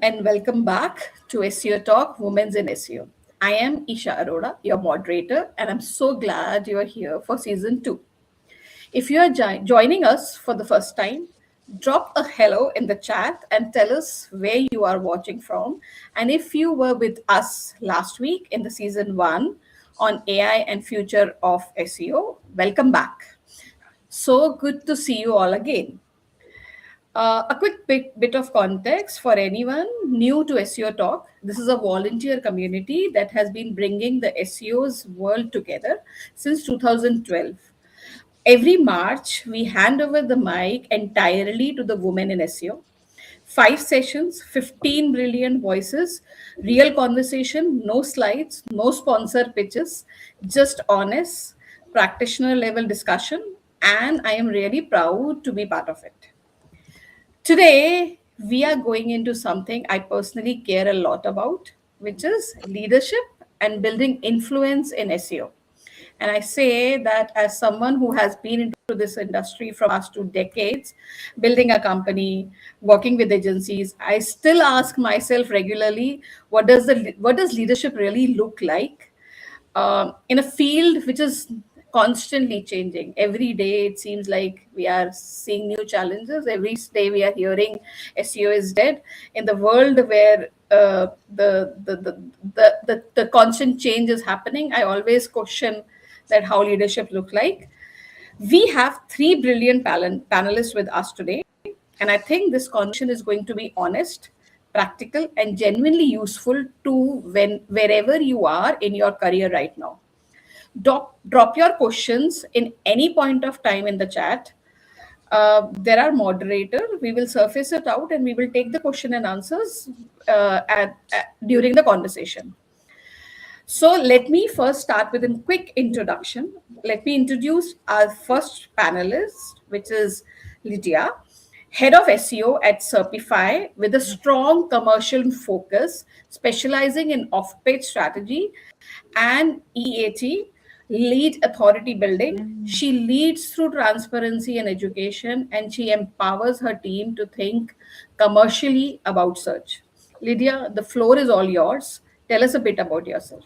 and welcome back to SEO Talk Women's in SEO. I am Isha Arora, your moderator, and I'm so glad you are here for season 2. If you are joining us for the first time, drop a hello in the chat and tell us where you are watching from. And if you were with us last week in the season 1 on AI and future of SEO, welcome back. So good to see you all again. A quick bit of context for anyone new to SEO Talk. This is a volunteer community that has been bringing the SEO's world together since 2012. Every March, we hand over the mic entirely to the women in SEO. 5 sessions, 15 brilliant voices, real conversation, no slides, no sponsor pitches, just honest practitioner level discussion. And I am really proud to be part of it. Today, we are going into something I personally care a lot about, which is leadership and building influence in SEO. And I say that as someone who has been into this industry for past 2 decades, building a company, working with agencies, I still ask myself regularly, what does leadership really look like in a field which is constantly changing? Every day it seems like we are seeing new challenges. Every day we are hearing SEO is dead. In the world where the constant change is happening, I always question that how leadership look like. We have 3 brilliant panelists with us today, and I think this conversation is going to be honest, practical, and genuinely useful to wherever you are in your career right now. Drop your questions in any point of time in the chat. There are moderator. We will surface it out and we will take the question and answers during the conversation. So let me first start with a quick introduction. Let me introduce our first panelist, which is Lydia, head of SEO at Certify with a strong commercial focus, specializing in off-page strategy and EAT, lead authority building. She leads through transparency and education, and she empowers her team to think commercially about search. Lydia, the floor is all yours. Tell us a bit about yourself.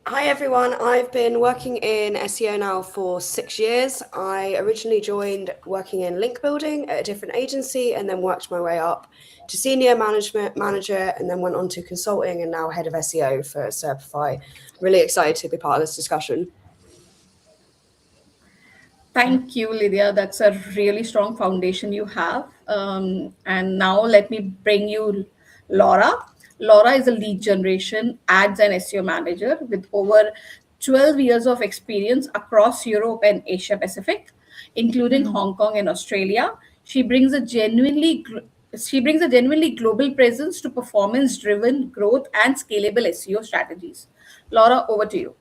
Hi everyone, I've been working in SEO now for 6 years. I originally joined working in link building at a different agency and then worked my way up to senior management manager and then went on to consulting and now head of SEO for Certify. Really excited to be part of this discussion. Thank you, Lydia. That's a really strong foundation you have. And now let me bring you Laura. Laura is a lead generation ads and SEO manager with over 12 years of experience across Europe and Asia Pacific, including Hong Kong and Australia. She brings a genuinely global presence to performance-driven growth and scalable SEO strategies. Laura, over to you.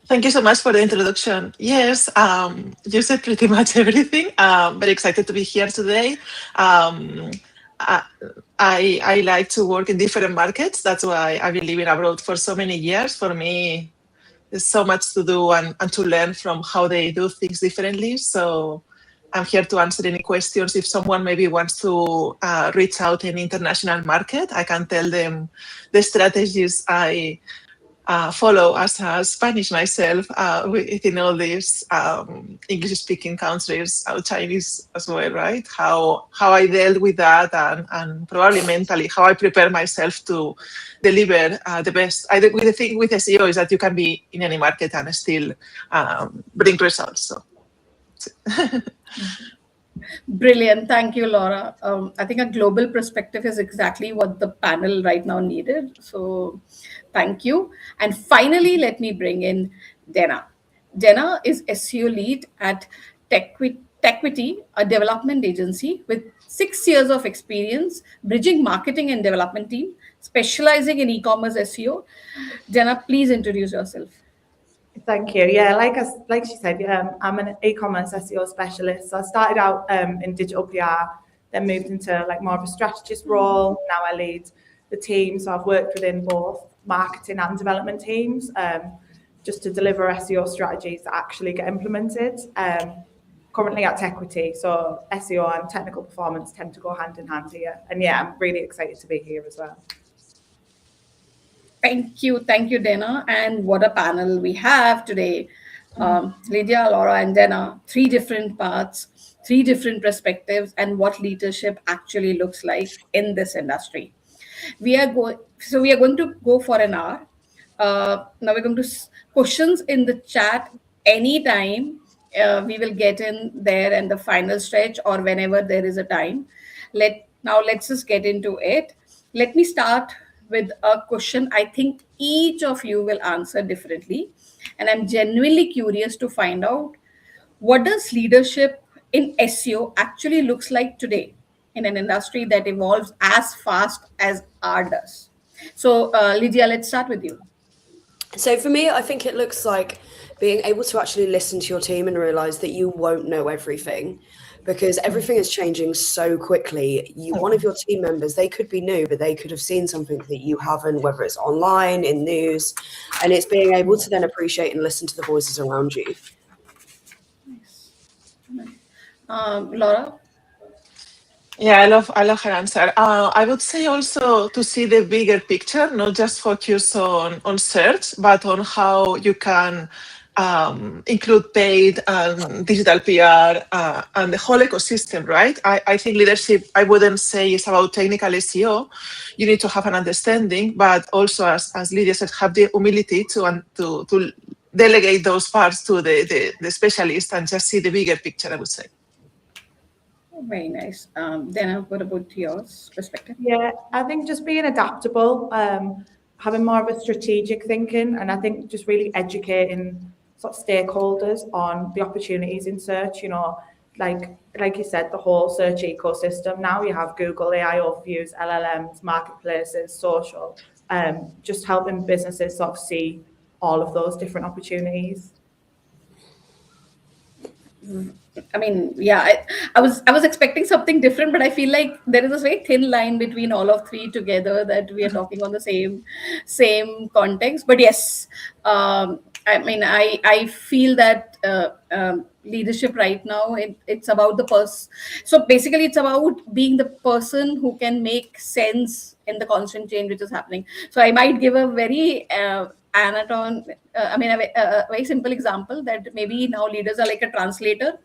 Thank you so much for the introduction. Yes, you said pretty much everything. Very excited to be here today. I like to work in different markets. That's why I've been living abroad for so many years. For me, there's so much to do and to learn from how they do things differently. So I'm here to answer any questions. If someone maybe wants to reach out in international market, I can tell them the strategies I follow as a Spanish myself within all these English-speaking countries, Chinese as well, right? How I dealt with that and probably mentally how I prepare myself to deliver the best. The thing with SEO is that you can be in any market and still bring results. So. Brilliant. Thank you, Laura. I think a global perspective is exactly what the panel right now needed. So thank you. And finally, let me bring in Dena. Dena is SEO lead at Techquity, a development agency with 6 years of experience, bridging marketing and development team, specializing in e-commerce SEO. Dena, please introduce yourself. Thank you. Yeah, like she said, I'm an e-commerce SEO specialist. So I started out in digital PR, then moved into like more of a strategist role. Now I lead the team. So I've worked within both marketing and development teams just to deliver SEO strategies that actually get implemented. currently at Equity, so SEO and technical performance tend to go hand in hand here. And yeah, I'm really excited to be here as well. Thank you, Dena. And what a panel we have today. Lydia, Laura, and Dena, three different paths, three different perspectives, and what leadership actually looks like in this industry. We are going to go for an hour. Now we're going to questions in the chat anytime. We will get in there and the final stretch or whenever there is a time. Let's just get into it. Let me start with a question I think each of you will answer differently, and I'm genuinely curious to find out, what does leadership in SEO actually looks like today in an industry that evolves as fast as R does? So, Lydia, let's start with you. So for me, I think it looks like being able to actually listen to your team and realize that you won't know everything, because everything is changing so quickly. One of your team members, they could be new, but they could have seen something that you haven't, whether it's online, in news, and it's being able to then appreciate and listen to the voices around you. Laura? Yeah, I love her answer. I would say also to see the bigger picture, not just focus on search, but on how you can include paid and digital PR and the whole ecosystem, right? I think leadership, I wouldn't say it's about technical SEO. You need to have an understanding, but also, as Lydia said, have the humility to delegate those parts to the specialist and just see the bigger picture, I would say. Very nice. Dena, what about yours perspective? Yeah, I think just being adaptable, having more of a strategic thinking, and I think just really educating sort of stakeholders on the opportunities in search. You know, like you said, the whole search ecosystem. Now you have Google, AI overviews, LLMs, marketplaces, social, just helping businesses sort of see all of those different opportunities. I mean, yeah, I was expecting something different, but I feel like there is a very thin line between all of three together, that we are talking on the same context. But yes, I mean, I feel that leadership right now, it's about the person. So basically, it's about being the person who can make sense in the constant change which is happening. So I might give a very a very simple example, that maybe now leaders are like a translator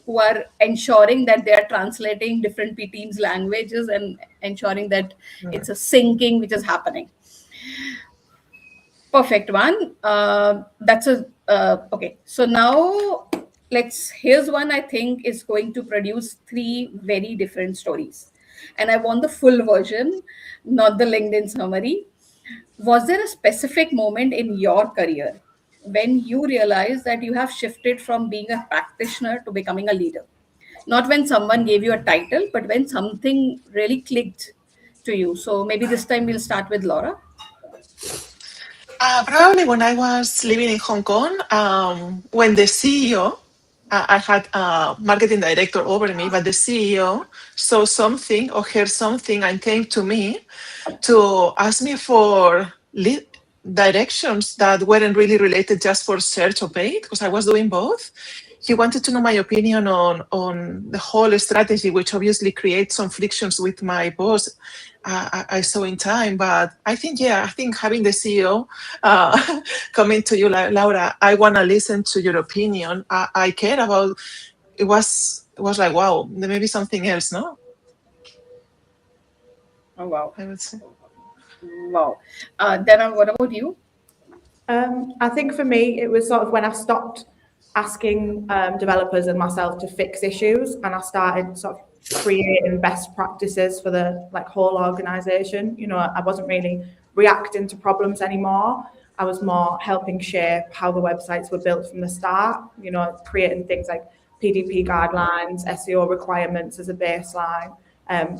who are ensuring that they are translating different teams' languages and ensuring that it's a syncing which is happening. Perfect one. That's a okay. So now here's one I think is going to produce three very different stories, and I want the full version, not the LinkedIn summary. Was there a specific moment in your career when you realized that you have shifted from being a practitioner to becoming a leader? Not when someone gave you a title, but when something really clicked to you. So maybe this time we'll start with Laura. Probably when I was living in Hong Kong, when the CEO, I had a marketing director over me, but the CEO saw something or heard something and came to me to ask me for directions that weren't really related just for search or paid, because I was doing both. He wanted to know my opinion on the whole strategy, which obviously creates some frictions with my boss. I saw in time, but I think having the CEO coming to you, like, Laura, I want to listen to your opinion. I care about. It was like, wow, there may be something else, no? Oh wow! I would say. Wow. Dena, what about you? I think for me, it was sort of when I stopped asking developers and myself to fix issues, and I started sort of creating best practices for the whole organization. You know, I wasn't really reacting to problems anymore. I was more helping shape how the websites were built from the start, you know, creating things like PDP guidelines, SEO requirements as a baseline,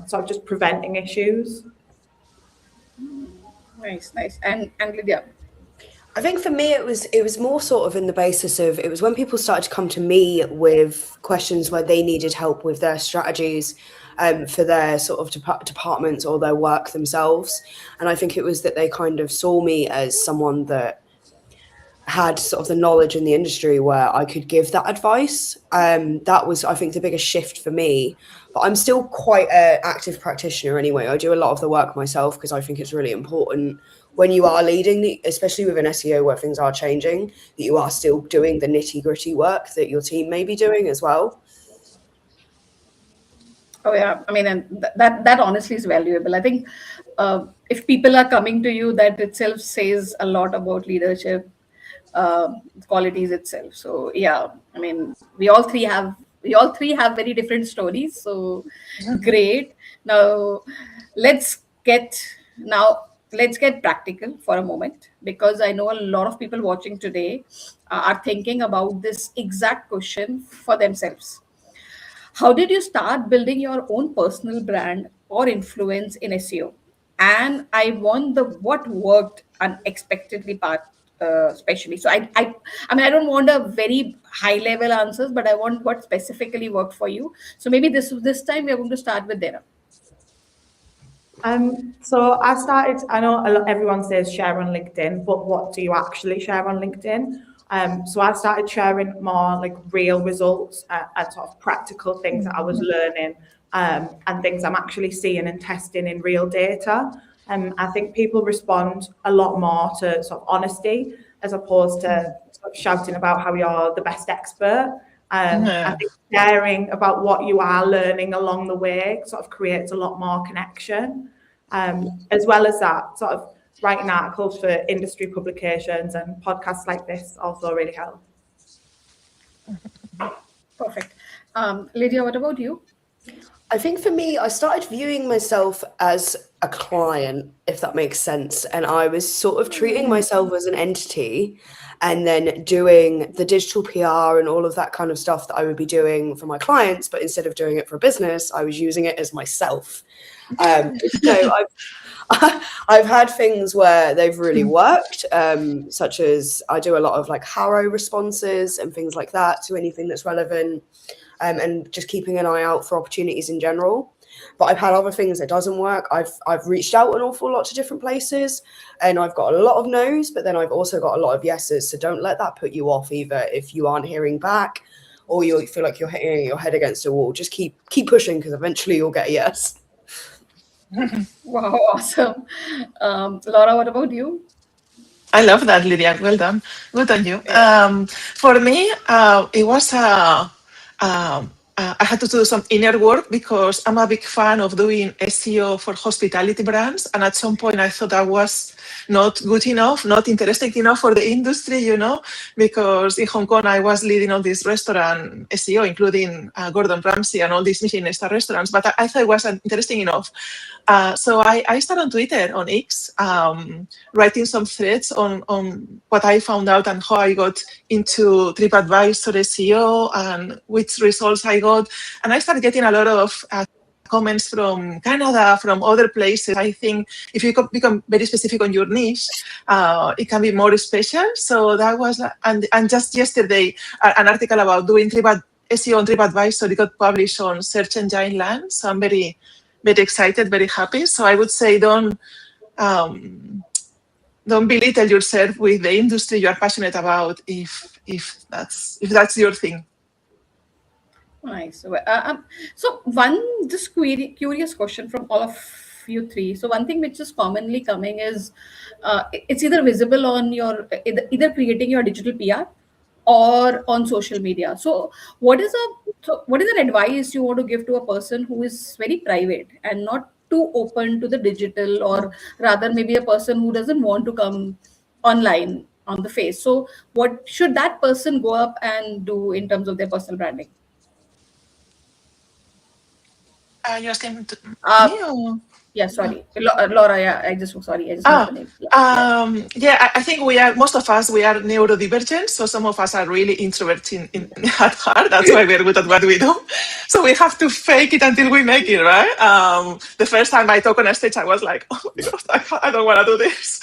sort of just preventing issues. Nice. And Lydia? I think for me, it was more sort of in the basis of, it was when people started to come to me with questions where they needed help with their strategies for their sort of departments or their work themselves. And I think it was that they kind of saw me as someone that had sort of the knowledge in the industry where I could give that advice. That was, I think, the biggest shift for me. But I'm still quite an active practitioner anyway. I do a lot of the work myself because I think it's really important when you are leading, especially with an SEO where things are changing, that you are still doing the nitty-gritty work that your team may be doing as well. Oh yeah, I mean, and that honestly is valuable. I think if people are coming to you, that itself says a lot about leadership qualities itself. So yeah, I mean, we all three have very different stories. So great. Now let's get let's get practical for a moment, because I know a lot of people watching today are thinking about this exact question for themselves. How did you start building your own personal brand or influence in SEO? And I want the what worked unexpectedly part, especially. So I mean, I don't want a very high level answers, but I want what specifically worked for you. So maybe this time we are going to start with Dena. So I know everyone says share on LinkedIn, but what do you actually share on LinkedIn? So I started sharing more like real results and sort of practical things that I was learning and things I'm actually seeing and testing in real data. I think people respond a lot more to sort of honesty as opposed to sort of shouting about how you're the best expert. I think sharing about what you are learning along the way sort of creates a lot more connection. As well as that, sort of writing articles for industry publications and podcasts like this also really help. Perfect. Lydia, what about you? I think for me, I started viewing myself as a client, if that makes sense. And I was sort of treating myself as an entity and then doing the digital PR and all of that kind of stuff that I would be doing for my clients. But instead of doing it for a business, I was using it as myself. I've had things where they've really worked, such as I do a lot of like Harrow responses and things like that to anything that's relevant. And just keeping an eye out for opportunities in general. But I've had other things that doesn't work. I've reached out an awful lot to different places and I've got a lot of no's, but then I've also got a lot of yeses. So don't let that put you off either. If you aren't hearing back or you feel like you're hitting your head against a wall, just keep pushing because eventually you'll get a yes. Wow, awesome. Laura, what about you? I love that, Lydia. Well done. Good on you. For me, it was I had to do some inner work because I'm a big fan of doing SEO for hospitality brands. And at some point I thought I was not good enough, not interesting enough for the industry, because in Hong Kong I was leading all these restaurant SEO, including Gordon Ramsay and all these Michelin-star restaurants, but I thought it wasn't interesting enough. So I started on Twitter, on X, writing some threads on what I found out and how I got into TripAdvisor SEO and which results I got. And I started getting a lot of comments from Canada, from other places. I think if you become very specific on your niche, it can be more special. So that was, and just yesterday, an article about doing SEO on TripAdvisor, it got published on Search Engine Land. So I'm very excited, very happy. So I would say don't belittle yourself with the industry you are passionate about if that's your thing. Nice. So one just curious question from all of you three. So one thing which is commonly coming is it's either visible on your either creating your digital PR or on social media. So what is an advice you want to give to a person who is very private and not too open to the digital, or rather maybe a person who doesn't want to come online on the face? So what should that person go up and do in terms of their personal branding? You're asking me or? Yeah, sorry, Laura. Yeah, I just missed the name. I think most of us are neurodivergent. So some of us are really introverts at heart. That's why we're good at what we do. So we have to fake it until we make it, right? The first time I talk on a stage, I was like, oh my God, I don't want to do this.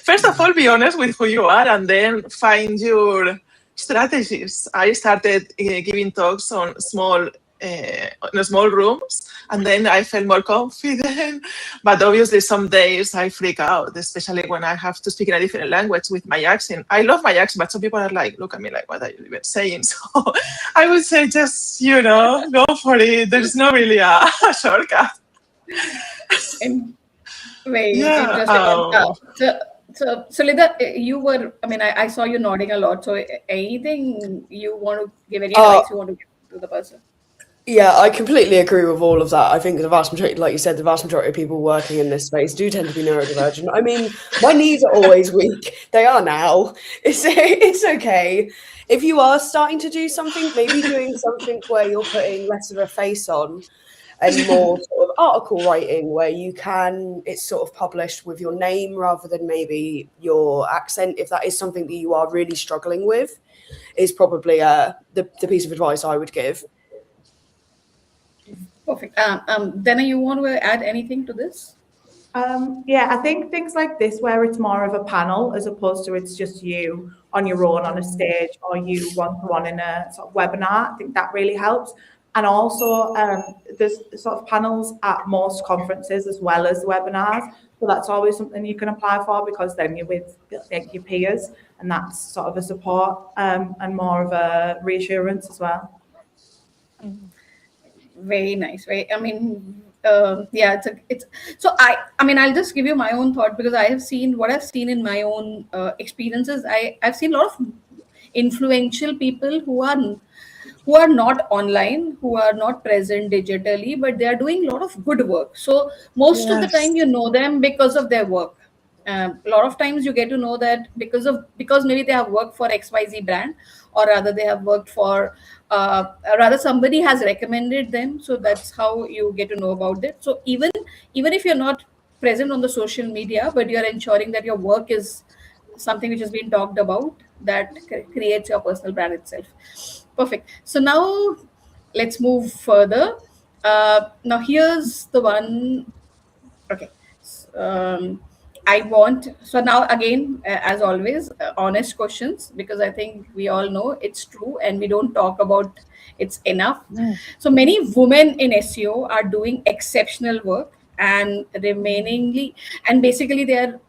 First of all, be honest with who you are and then find your strategies. I started giving talks on small in small rooms, and then I felt more confident. But obviously, some days I freak out, especially when I have to speak in a different language with my accent. I love my accent, but some people are like, look at me like, what are you even saying? So I would say just, go for it. There's not really a shortcut. Very Yeah. interesting. So Lydia, I saw you nodding a lot. So anything you want to give, any advice you want to give to the person? Yeah, I completely agree with all of that. I think the vast majority, like you said, the vast majority of people working in this space do tend to be neurodivergent. I mean, my knees are always weak. They are now. It's okay. If you are starting to do something, maybe doing something where you're putting less of a face on and more sort of article writing where it's sort of published with your name rather than maybe your accent. If that is something that you are really struggling with, is probably the piece of advice I would give. Perfect. Dena, you want to add anything to this? Yeah, I think things like this, where it's more of a panel as opposed to it's just you on your own on a stage or you one-to-one in a sort of webinar, I think that really helps. And also there's sort of panels at most conferences as well as webinars. So that's always something you can apply for, because then you're with like your peers, and that's sort of a support and more of a reassurance as well. Very nice. I'll just give you my own thought, because I have seen what I've seen in my own experiences. I've seen a lot of influential people who are not online, who are not present digitally, but they are doing a lot of good work. So most of the time you know them because of their work. A lot of times you get to know that because maybe they have worked for XYZ brand, or rather they have worked for rather somebody has recommended them. So that's how you get to know about it. So even if you're not present on the social media, but you're ensuring that your work is something which has been talked about, that creates your personal brand itself. Perfect. So now let's move further. Now here's the one. Okay. So now again, as always, honest questions, because I think we all know it's true and we don't talk about it's enough. So many women in SEO are doing exceptional work and basically they are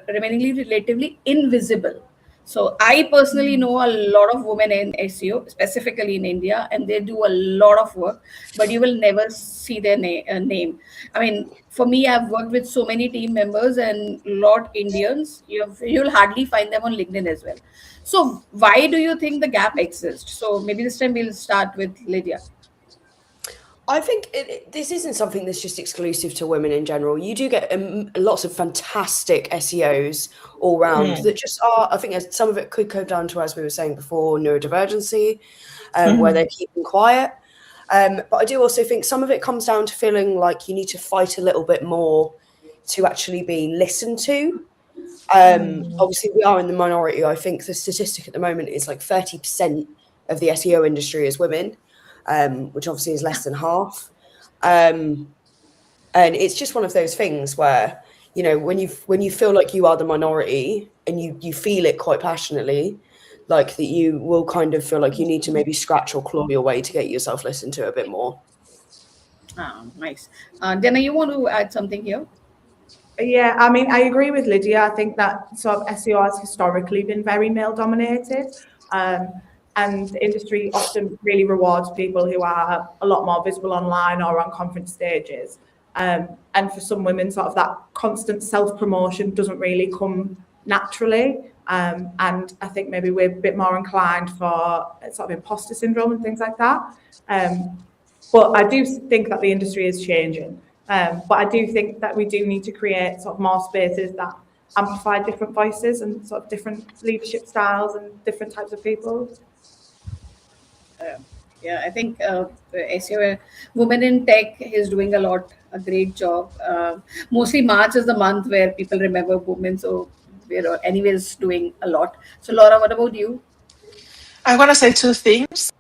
remainingly relatively invisible. So I personally know a lot of women in SEO, specifically in India, and they do a lot of work, but you will never see their name. I mean, for me, I've worked with so many team members and lot Indians. You'll hardly find them on LinkedIn as well. So why do you think the gap exists? So maybe this time we'll start with Lydia. I think this isn't something that's just exclusive to women in general. You do get lots of fantastic SEOs all round that just are, I think some of it could go down to, as we were saying before, neurodivergency, where they're keeping quiet. But I do also think some of it comes down to feeling like you need to fight a little bit more to actually be listened to. Obviously, we are in the minority. I think the statistic at the moment is like 30% of the SEO industry is women. Which obviously is less than half. And it's just one of those things where, when you feel like you are the minority and you feel it quite passionately, like that you will kind of feel like you need to maybe scratch or claw your way to get yourself listened to a bit more. Nice. Dena, you want to add something here? Yeah, I mean, I agree with Lydia. I think that sort of SEO has historically been very male dominated. And the industry often really rewards people who are a lot more visible online or on conference stages. And for some women, sort of that constant self-promotion doesn't really come naturally. And I think maybe we're a bit more inclined for sort of imposter syndrome and things like that. But I do think that the industry is changing. But I do think that we do need to create sort of more spaces that amplify different voices and sort of different leadership styles and different types of people. Yeah, I think SEO Women in Tech is doing a great job. Mostly March is the month where people remember women, so we're anyways doing a lot. So Laura, what about you? I want to say two things.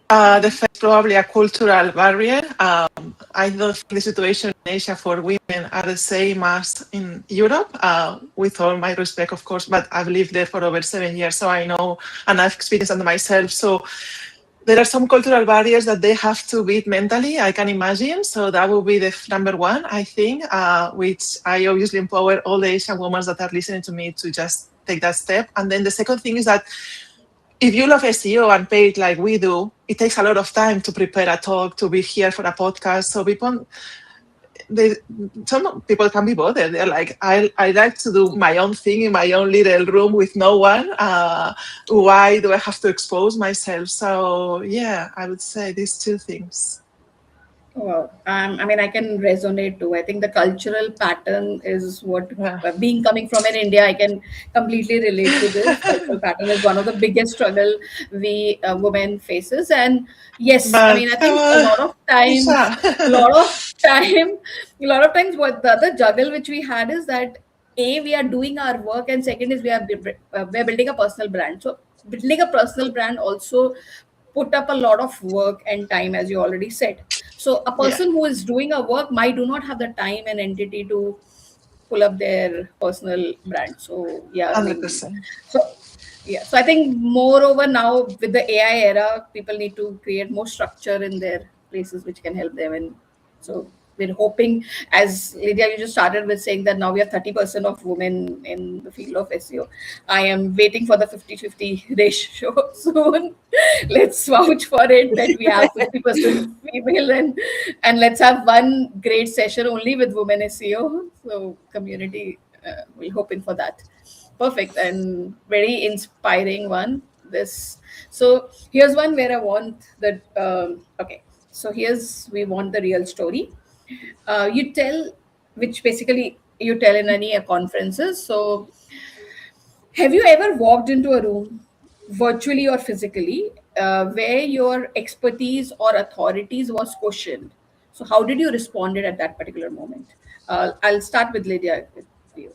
The first, probably a cultural barrier. I don't think the situation in Asia for women are the same as in Europe, with all my respect, of course, but I've lived there for over 7 years, so I know and I've experienced it myself. So there are some cultural barriers that they have to beat mentally, I can imagine. So that will be the number one, I think, which I obviously empower all the Asian women that are listening to me to just take that step. And then the second thing is that if you love SEO and pay it like we do, it takes a lot of time to prepare a talk, to be here for a podcast. So some people can be bothered. They're like, I like to do my own thing in my own little room with no one. Why do I have to expose myself? So yeah, I would say these two things. Wow. I mean, I can resonate too. I think the cultural pattern is what, Yeah. being coming from in India, I can completely relate to this. Cultural pattern is one of the biggest struggle we women faces. And yes, I But mean, I come think on, Isha. a lot of time, a lot of times, what the other juggle which we had is that we are doing our work, and second is we're building a personal brand. So building a personal brand also put up a lot of work and time, as you already said. So a Yeah, person who is doing a work might do not have the time and entity to pull up their personal brand. So yeah, I mean, 100%. so yeah. So I think moreover now with the AI era, people need to create more structure in their places which can help them. And so we're hoping, as Lydia, you just started with saying that now we have 30% of women in the field of SEO. I am waiting for the 50-50 ratio soon. Let's vouch for it that we have 50% female, and let's have one great session only with women SEO. So community, we're hoping for that. Perfect and very inspiring one. This, so here's one where I want that. Okay, so here's, we want the real story. You tell, which basically you tell in any conferences. So have you ever walked into a room, virtually or physically, where your expertise or authorities was questioned? So how did you respond at that particular moment? I'll start with Lydia. With you.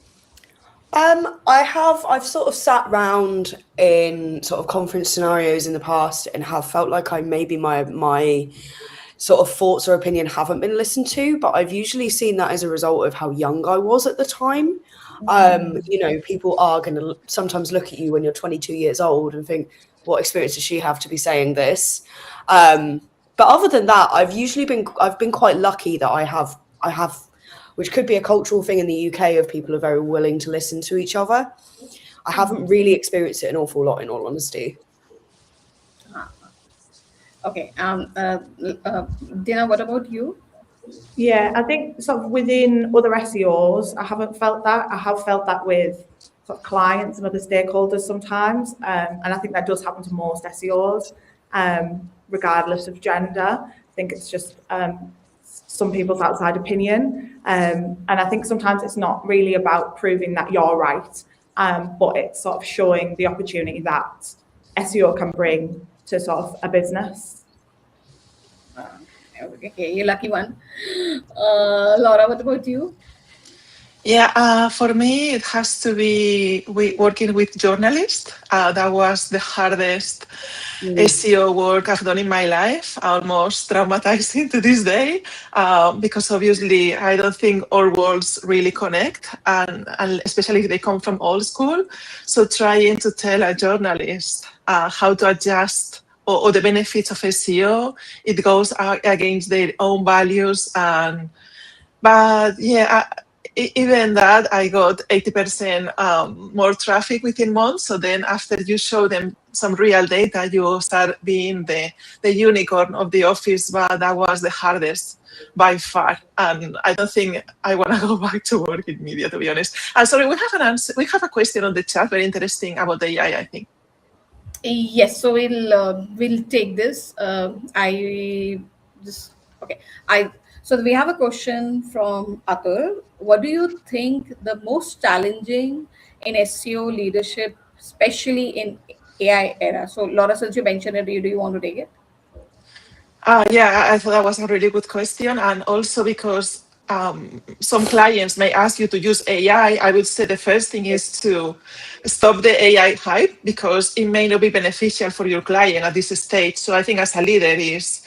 I've sort of sat round in sort of conference scenarios in the past and have felt like maybe my sort of thoughts or opinion haven't been listened to, but I've usually seen that as a result of how young I was at the time. People are going to sometimes look at you when you're 22 years old and think, what experience does she have to be saying this? But other than that, I've been quite lucky that I have, which could be a cultural thing in the UK, of people are very willing to listen to each other. I haven't really experienced it an awful lot, in all honesty. Okay. Dina, what about you? Yeah, I think sort of within other SEOs, I haven't felt that. I have felt that with sort of clients and other stakeholders sometimes. And I think that does happen to most SEOs, regardless of gender. I think it's just some people's outside opinion. And I think sometimes it's not really about proving that you're right, but it's sort of showing the opportunity that SEO can bring to sort of a business. Okay, you're lucky one. Laura, what about you? Yeah, for me, it has to be working with journalists. That was the hardest SEO work I've done in my life, almost traumatizing to this day, because obviously I don't think our worlds really connect, and especially if they come from old school. So trying to tell a journalist how to adjust or the benefits of SEO, it goes against their own values. But yeah, even that, I got 80% more traffic within months. So then after you show them some real data, you start being the unicorn of the office. But that was the hardest by far. And I don't think I want to go back to work in media, to be honest. Sorry, we have an answer. We have a question on the chat, very interesting, about AI, I think. Yes, so we'll take this. I just okay. So we have a question from Atul. What do you think the most challenging in SEO leadership, especially in AI era? So Laura, since you mentioned it, do you want to take it? Yeah, I thought that was a really good question. And also because some clients may ask you to use AI, I would say the first thing is to stop the AI hype, because it may not be beneficial for your client at this stage. So I think as a leader is,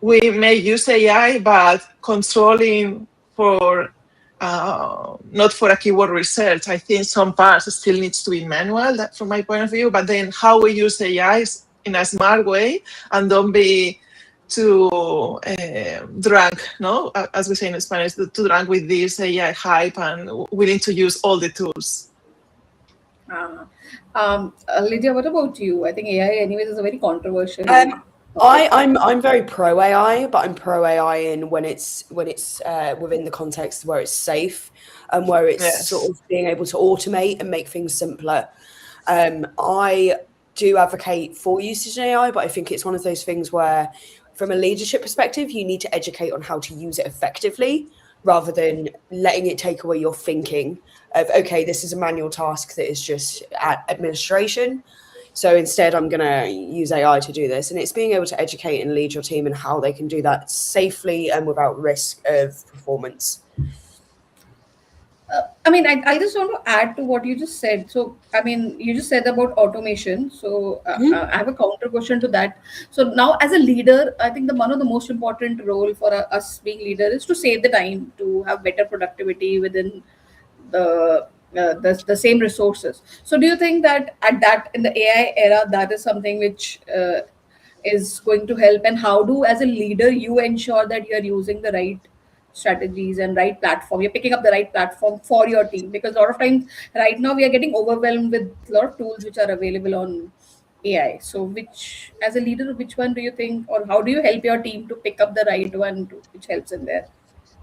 we may use AI, but controlling for not for a keyword research. I think some parts still needs to be manual, that from my point of view, but then how we use AI in a smart way, and don't be too drunk, no? As we say in Spanish, too drunk with this AI hype and willing to use all the tools. Lydia, what about you? I think AI, anyways, is a very controversial. I'm very pro AI, but I'm pro AI in when it's within the context where it's safe and where it's sort of being able to automate and make things simpler. I do advocate for usage in AI, but I think it's one of those things where, from a leadership perspective, you need to educate on how to use it effectively rather than letting it take away your thinking of, okay, this is a manual task that is just administration. So instead, I'm going to use AI to do this. And it's being able to educate and lead your team in how they can do that safely and without risk of performance. I mean, I just want to add to what you just said. So, I mean, you just said about automation. So, I have a counter question to that. So now, as a leader, I think one of the most important role for us being leader is to save the time, to have better productivity within the same resources. So, do you think that in the AI era, that is something which is going to help? And how do, as a leader, you ensure that you are using the right strategies and right platform, you're picking up the right platform for your team? Because a lot of times right now we are getting overwhelmed with a lot of tools which are available on AI. So which, as a leader, which one do you think, or how do you help your team to pick up the right one which helps in their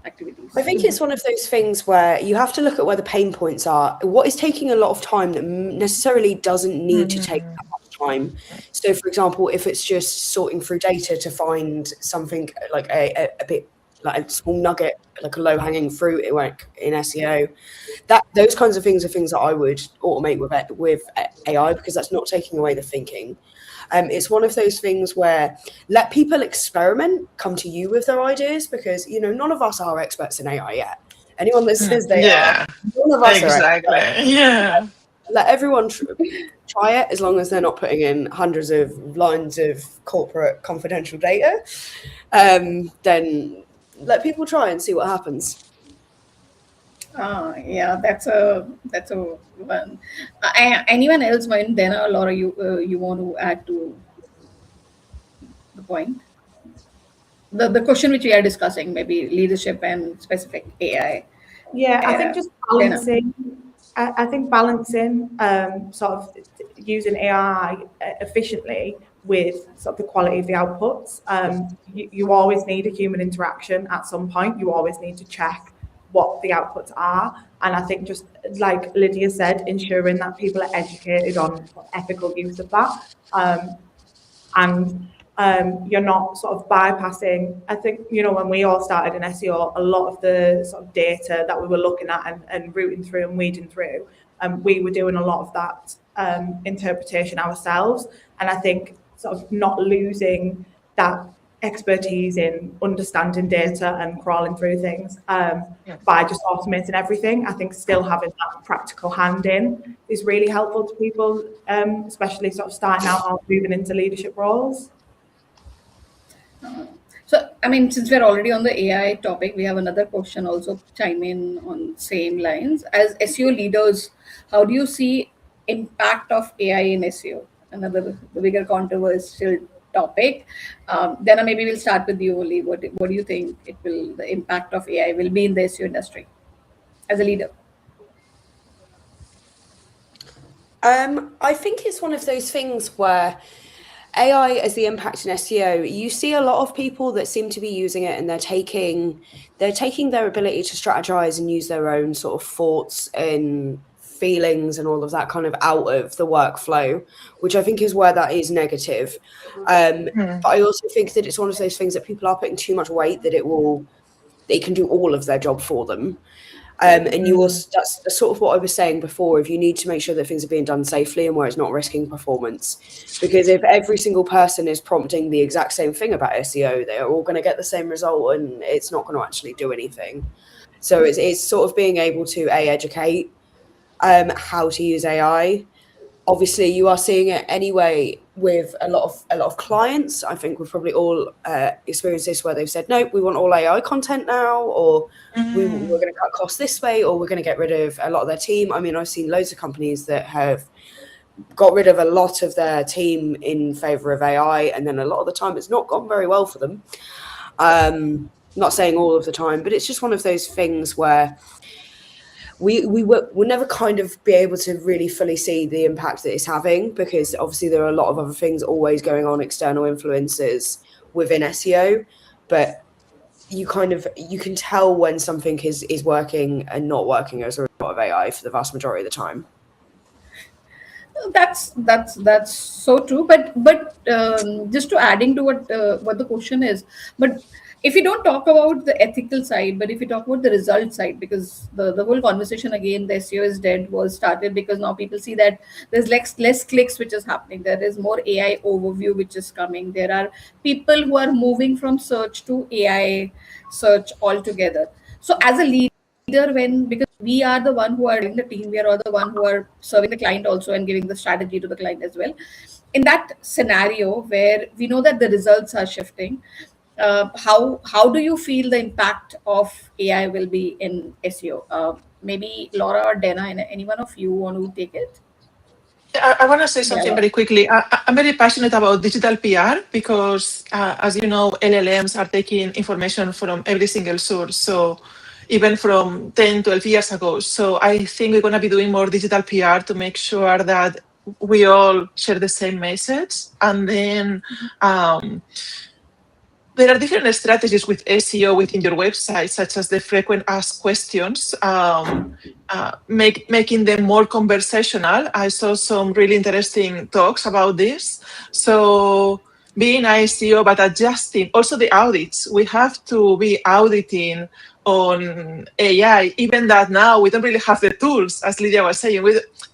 activities? I think it's one of those things where you have to look at where the pain points are. What is taking a lot of time that necessarily doesn't need to take that much time. So, for example, if it's just sorting through data to find something like a bit like a small nugget, like a low-hanging fruit in SEO, those kinds of things are things that I would automate with AI, because that's not taking away the thinking. It's one of those things where let people experiment, come to you with their ideas, because none of us are experts in AI yet. Anyone that says they are, none of us are experts. Yeah. Let everyone try it, as long as they're not putting in hundreds of lines of corporate confidential data. Then let people try and see what happens. Yeah, that's a one. Anyone else, Dena or Laura, you want to add to the point? The question which we are discussing, maybe leadership and specific AI. Yeah, I think just balancing. I think balancing sort of using AI efficiently with sort of the quality of the outputs. You always need a human interaction at some point. You always need to check what the outputs are. And I think, just like Lydia said, ensuring that people are educated on ethical use of that. And you're not sort of bypassing. I think, when we all started in SEO, a lot of the sort of data that we were looking at and rooting through and weeding through, we were doing a lot of that interpretation ourselves. And I think sort of not losing that expertise in understanding data and crawling through things by just automating everything. I think still having that practical hand in is really helpful to people, especially sort of starting out or moving into leadership roles. So, I mean, since we're already on the AI topic, we have another question also chime in on same lines. As SEO leaders, how do you see impact of AI in SEO? The bigger controversial topic. Then maybe we'll start with you, Oli. What do you think the impact of AI will be in the SEO industry as a leader? I think it's one of those things where AI as the impact in SEO, you see a lot of people that seem to be using it, and they're taking their ability to strategize and use their own sort of thoughts and feelings and all of that kind of out of the workflow, which I think is where that is negative. But I also think that it's one of those things that people are putting too much weight that it can do all of their job for them. And that's sort of what I was saying before. If you need to make sure that things are being done safely and where it's not risking performance, because if every single person is prompting the exact same thing about SEO, they're all going to get the same result, and it's not going to actually do anything. So it's sort of being able to educate how to use AI. Obviously, you are seeing it anyway with a lot of clients. I think we've probably all experienced this, where they've said, no, we want all AI content now, or we're going to cut costs this way, or we're going to get rid of a lot of their team. I mean, I've seen loads of companies that have got rid of a lot of their team in favor of AI, and then a lot of the time it's not gone very well for them. Not saying all of the time, but it's just one of those things where we'll never kind of be able to really fully see the impact that it's having, because obviously there are a lot of other things always going on, external influences within SEO, but you can tell when something is working and not working as a result of AI for the vast majority of the time. That's so true. But just to adding to what the question is, but if you don't talk about the ethical side, but if you talk about the result side, because the whole conversation again, the SEO is dead, was started because now people see that there's less clicks which is happening. There is more AI overview which is coming. There are people who are moving from search to AI search altogether. So as a leader, because we are the one who are in the team, we are all the one who are serving the client also and giving the strategy to the client as well. In that scenario where we know that the results are shifting, how do you feel the impact of AI will be in SEO? Maybe Laura or Dena, any one of you want to take it? I want to say Yeah, something Laura. very quickly. I'm very passionate about digital PR because, as you know, LLMs are taking information from every single source. So even from 10, 12 years ago. So I think we're going to be doing more digital PR to make sure that we all share the same message. And then there are different strategies with SEO within your website, such as the frequent asked questions, making them more conversational. I saw some really interesting talks about this. So being SEO, but adjusting also the audits. We have to be auditing on AI, even that now we don't really have the tools, as Lydia was saying.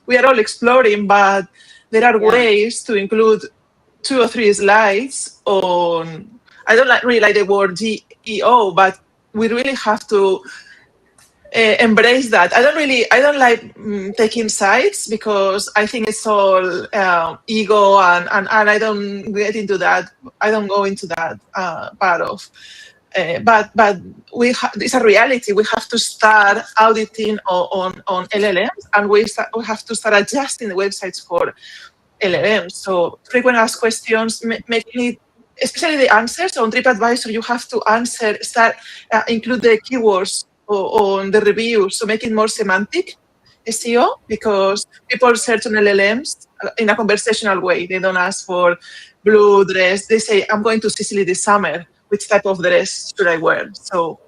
We are all exploring, but there are ways to include 2 or 3 slides on, I don't really like the word GEO, but we really have to embrace that. I don't like taking sides because I think it's all ego and I don't get into that. I don't go into that part of. But it's a reality. We have to start auditing on LLMs, and we have to start adjusting the websites for LLMs. So frequent asked questions, making it, especially the answers on TripAdvisor, you have to include the keywords on the reviews, so make it more semantic SEO, because people search on LLMs in a conversational way. They don't ask for blue dress. They say, I'm going to Sicily this summer. Which type of dress should I wear? So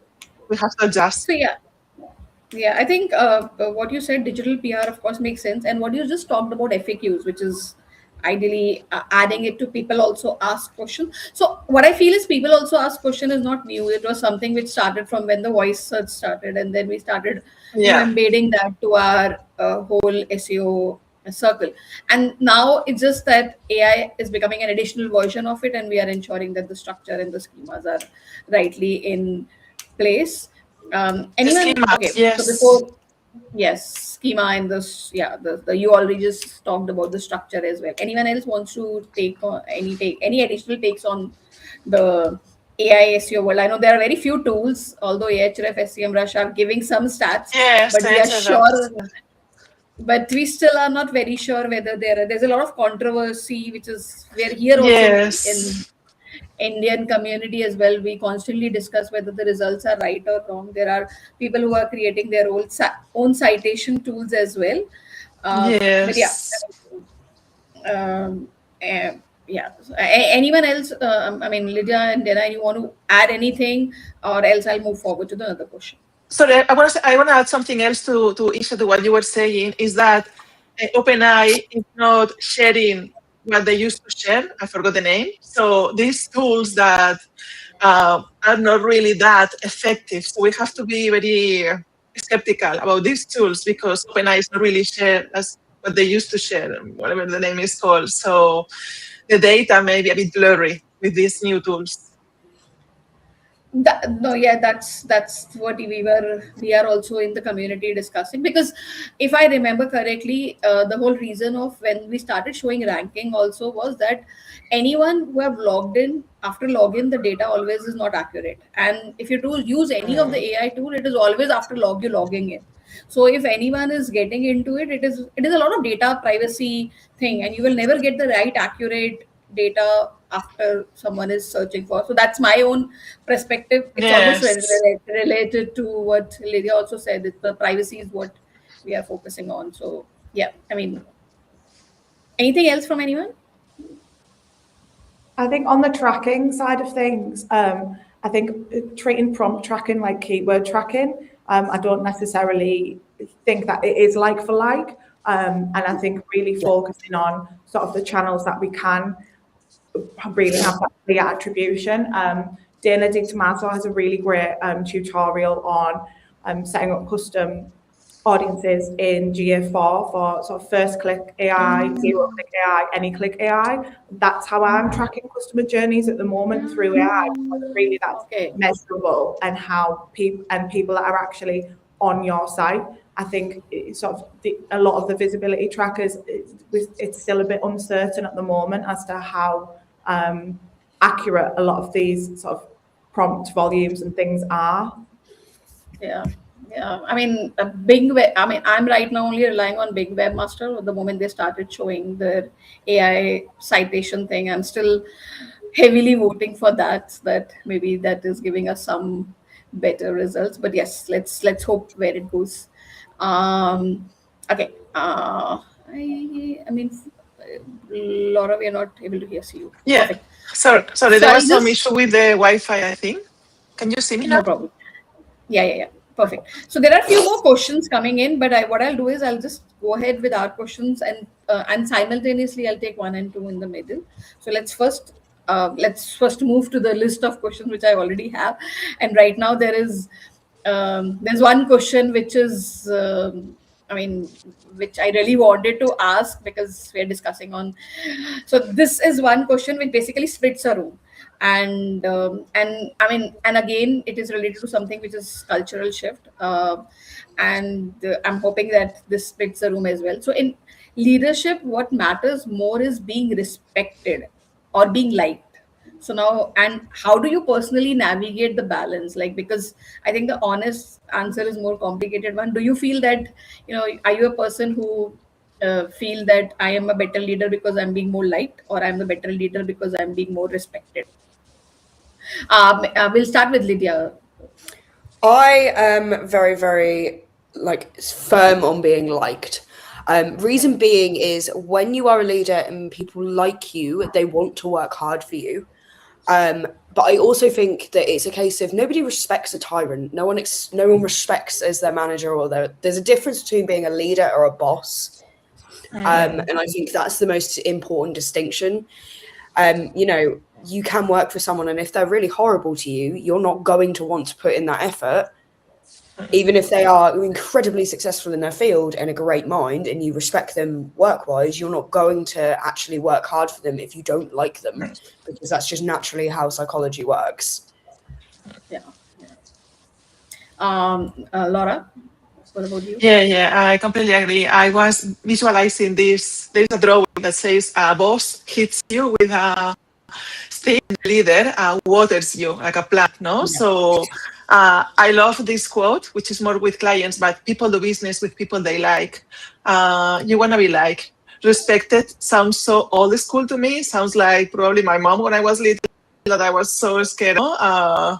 we have to adjust. So yeah, I think what you said, digital PR, of course, makes sense. And what you just talked about, FAQs, which is ideally adding it to people also ask questions. So what I feel is people also ask question is not new. It was something which started from when the voice search started, and then we started embedding that to our whole SEO circle. And now it's just that AI is becoming an additional version of it, and we are ensuring that the structure and the schemas are rightly in place. Anyone? Schemas, Okay. yes. So before, yes, schema and this, yeah, the you already just talked about the structure as well. Anyone else wants to take any additional takes on the AI SEO world? I know there are very few tools, although Ahrefs, SEMrush are giving some stats, Yes, but we are sure. But we still are not very sure whether there's a lot of controversy, which is we're here also in Indian community as well. We constantly discuss whether the results are right or wrong. There are people who are creating their own citation tools as well. But yeah, Yes. um, uh, yeah. So, anyone else? I mean, Lydia and Dena, you want to add anything, or else I'll move forward to the other question. Sorry, I want to add something else to Isha, to what you were saying, is that OpenAI is not sharing what they used to share. I forgot the name. So these tools that are not really that effective. So we have to be very skeptical about these tools, because OpenAI is not really shared as what they used to share, whatever the name is called. So the data may be a bit blurry with these new tools. No, yeah, that's what we are also in the community discussing, because if I remember correctly, the whole reason of when we started showing ranking also was that anyone who have logged in, after login the data always is not accurate, and if you do use any of the AI tool, it is always after logging in. So if anyone is getting into it, it is a lot of data privacy thing, and you will never get the right accurate data after someone is searching for. So that's my own perspective. It's almost Yes. related to what Lydia also said, that the privacy is what we are focusing on. So yeah, I mean, anything else from anyone? I think on the tracking side of things, I think treating prompt tracking like keyword tracking, I don't necessarily think that it is like for like. And I think really focusing on sort of the channels that we can really have that clear attribution. Dena Warren has a really great tutorial on setting up custom audiences in GA4 for sort of first click AI, zero click AI, any click AI. That's how I'm tracking customer journeys at the moment through AI, because really that's Okay. measurable, and how people that are actually on your site. I think a lot of the visibility trackers, it's still a bit uncertain at the moment as to how accurate a lot of these sort of prompt volumes and things are. Yeah, yeah. I mean, a Bing Web. I mean, I'm right now only relying on Bing Webmaster. The moment they started showing their AI citation thing, I'm still heavily voting for that. That maybe that is giving us some better results. But yes, let's hope where it goes. Okay. I mean, Laura, we are not able to hear you. Yeah. Perfect. Sorry, So there I'll was some just issue with the Wi-Fi, I think. Can you see me now? no problem. Yeah. Perfect. So there are a few more questions coming in, but what I'll do is I'll just go ahead with our questions, and simultaneously I'll take 1 and 2 in the middle. So let's first move to the list of questions which I already have, and right now there's one question which is I mean, which I really wanted to ask because we're discussing on. So this is one question which basically splits a room, and I mean, and again, it is related to something which is cultural shift, and I'm hoping that this splits the room as well. So in leadership, what matters more is being respected or being liked. So now, and how do you personally navigate the balance? Like, because I think the honest answer is more complicated one. Do you feel that, are you a person who feel that I am a better leader because I'm being more liked, or I'm a better leader because I'm being more respected? We'll start with Lydia. I am very, very firm on being liked. Reason being is when you are a leader and people like you, they want to work hard for you. But I also think that it's a case of nobody respects a tyrant. No one respects as their manager or there's a difference between being a leader or a boss. And I think that's the most important distinction. You can work for someone, and if they're really horrible to you, you're not going to want to put in that effort. Even if they are incredibly successful in their field and a great mind and you respect them work-wise, you're not going to actually work hard for them if you don't like them, because that's just naturally how psychology works. Yeah. Laura, what about you? Yeah, I completely agree. I was visualizing this. There's a drawing that says a boss hits you with a stick, leader waters you like a plant, no? So I love this quote, which is more with clients, but people do business with people they like. You want to be like respected. Sounds so old school to me. Sounds like probably my mom when I was little, that I was so scared. Yeah,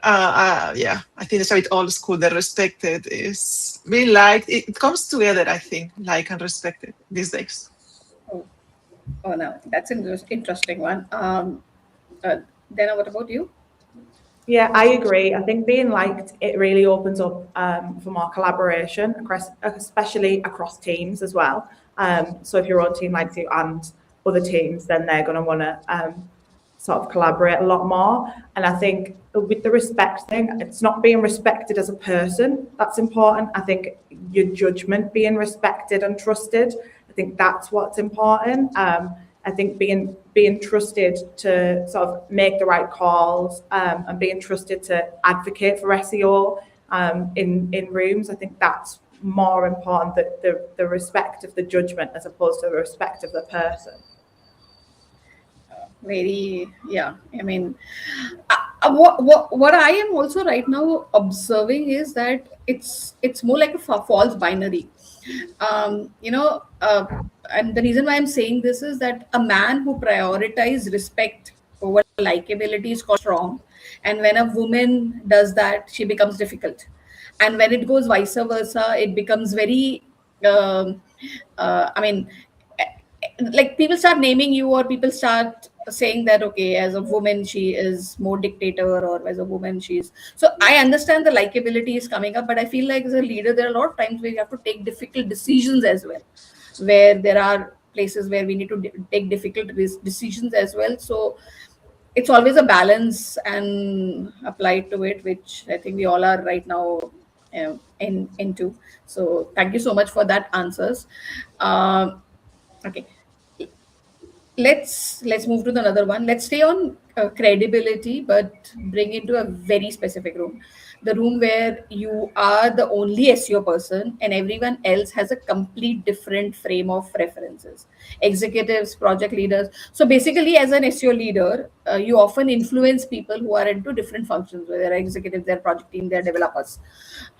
I think it's a bit old school. The respected is being liked. It comes together, I think, like and respected these days. Oh no, that's an interesting one. Dena, what about you? Yeah, I agree. I think being liked, it really opens up for more collaboration, especially across teams as well. So if your own team likes you and other teams, then they're going to want to sort of collaborate a lot more. And I think with the respect thing, it's not being respected as a person that's important. I think your judgment being respected and trusted, I think that's what's important. I think being trusted to sort of make the right calls and being trusted to advocate for SEO in rooms, I think that's more important, that the respect of the judgment as opposed to the respect of the person. Yeah. I mean, what I am also right now observing is that it's more like a false binary. And the reason why I'm saying this is that a man who prioritizes respect over likability is called strong, and when a woman does that, she becomes difficult, and when it goes vice versa, it becomes very. I mean, like people start naming you, or people start saying that okay, as a woman she is more dictator, or as a woman she's. So I understand the likability is coming up, but I feel like as a leader there are a lot of times where you have to take difficult decisions as well, where there are places where we need to take difficult decisions as well. So it's always a balance and applied to it, which I think we all are right now into. So thank you so much for that answers. Okay, let's move to another one. Let's stay on credibility, but bring into a very specific room, the room where you are the only SEO person and everyone else has a complete different frame of references, executives, project leaders. So basically as an SEO leader, you often influence people who are into different functions, whether they're executives, they're project team, they're developers.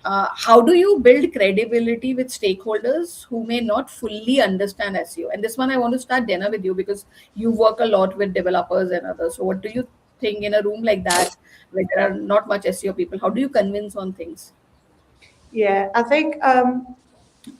How do you build credibility with stakeholders who may not fully understand SEO? And this one I want to start, Dena, with you, because you work a lot with developers and others. So what do you think in a room like that, where there are not much SEO people, how do you convince on things? Yeah, I think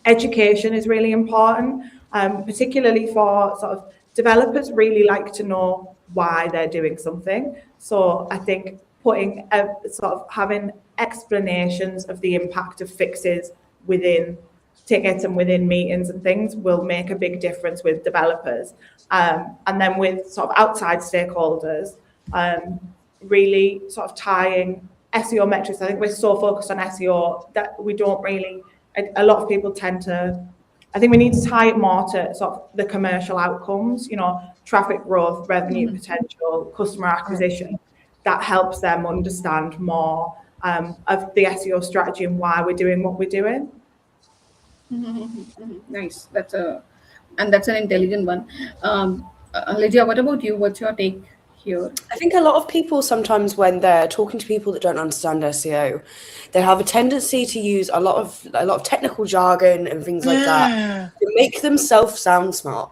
education is really important, particularly for sort of developers really like to know why they're doing something. So I think putting sort of having explanations of the impact of fixes within tickets and within meetings and things will make a big difference with developers. And then with sort of outside stakeholders, really sort of tying SEO metrics. I think we're so focused on SEO that we don't really, a lot of people tend to, I think we need to tie it more to sort of the commercial outcomes, you know, traffic growth, revenue potential, customer acquisition. That helps them understand more of the SEO strategy and why we're doing what we're doing. Nice. That's an intelligent one. Lydia, what about you? What's your take here? I think a lot of people sometimes, when they're talking to people that don't understand SEO, they have a tendency to use a lot of technical jargon and things like that to make themselves sound smart.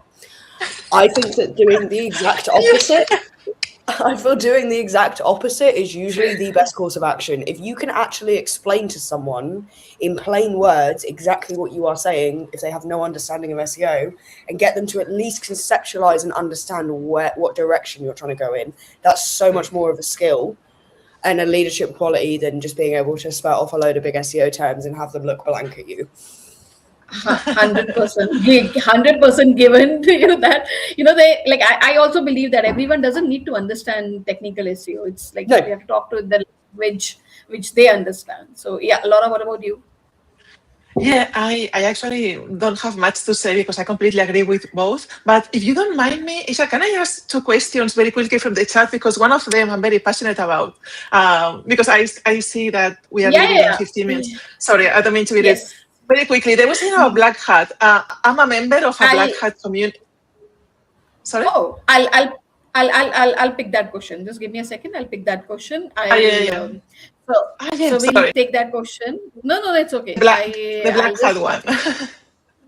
I think that doing the exact opposite. I feel doing the exact opposite is usually the best course of action. If you can actually explain to someone in plain words exactly what you are saying, if they have no understanding of SEO, and get them to at least conceptualize and understand what direction you're trying to go in, that's so much more of a skill and a leadership quality than just being able to spout off a load of big SEO terms and have them look blank at you. 100% 100% given to you that, you know, they like, I also believe that everyone doesn't need to understand technical SEO. It's like, no, you have to talk to the language which they understand. So yeah, Laura, what about you? Yeah, I actually don't have much to say because I completely agree with both. But if you don't mind me, Isha, can I ask 2 questions very quickly from the chat? Because one of them I'm very passionate about. Because I see that we are living in 15 minutes. Sorry, I don't mean to be this. Very quickly, there was a black hat. I'm a member of a black hat community. Sorry? Oh, I'll pick that question. Just give me a second. I'll pick that question. So we'll take that question. No, it's okay. The black hat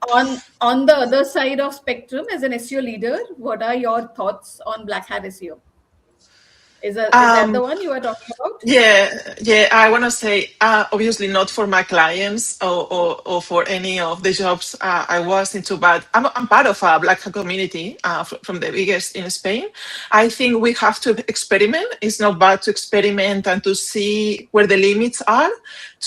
one. On the other side of spectrum, as an SEO leader, what are your thoughts on black hat SEO? Is that the one you are talking about? Yeah. I want to say, obviously not for my clients or for any of the jobs I was into, but I'm part of a black hat community from the biggest in Spain. I think we have to experiment. It's not bad to experiment and to see where the limits are.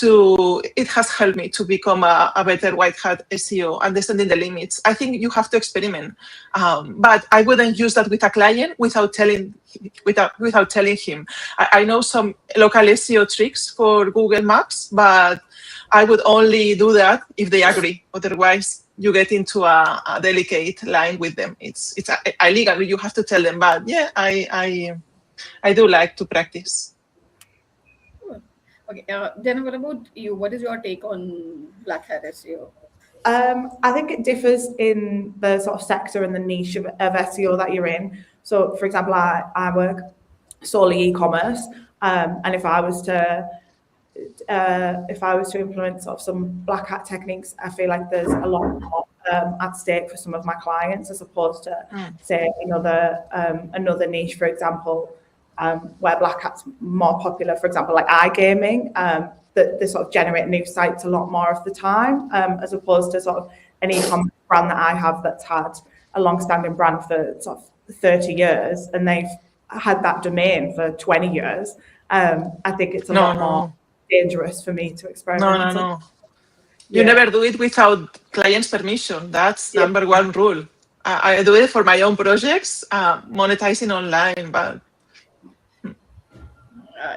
It has helped me to become a better white hat SEO, understanding the limits. I think you have to experiment, but I wouldn't use that with a client without telling him. I know some local SEO tricks for Google Maps, but I would only do that if they agree. Otherwise, you get into a delicate line with them. It's illegal. You have to tell them, but yeah, I do like to practice. Okay, Dena, what about you? What is your take on black hat SEO? I think it differs in the sort of sector and the niche of SEO that you're in. So, for example, I work solely e-commerce, and if I was to implement sort of some black hat techniques, I feel like there's a lot more at stake for some of my clients as opposed to say another niche, for example, where black hat's more popular, for example, like iGaming, that they sort of generate new sites a lot more of the time, as opposed to sort of an e-commerce brand that I have that's had a long-standing brand for sort of 30 years, and they've had that domain for 20 years. I think it's a lot more dangerous for me to experiment. No. You never do it without client's permission. That's number one rule. I do it for my own projects, monetizing online, but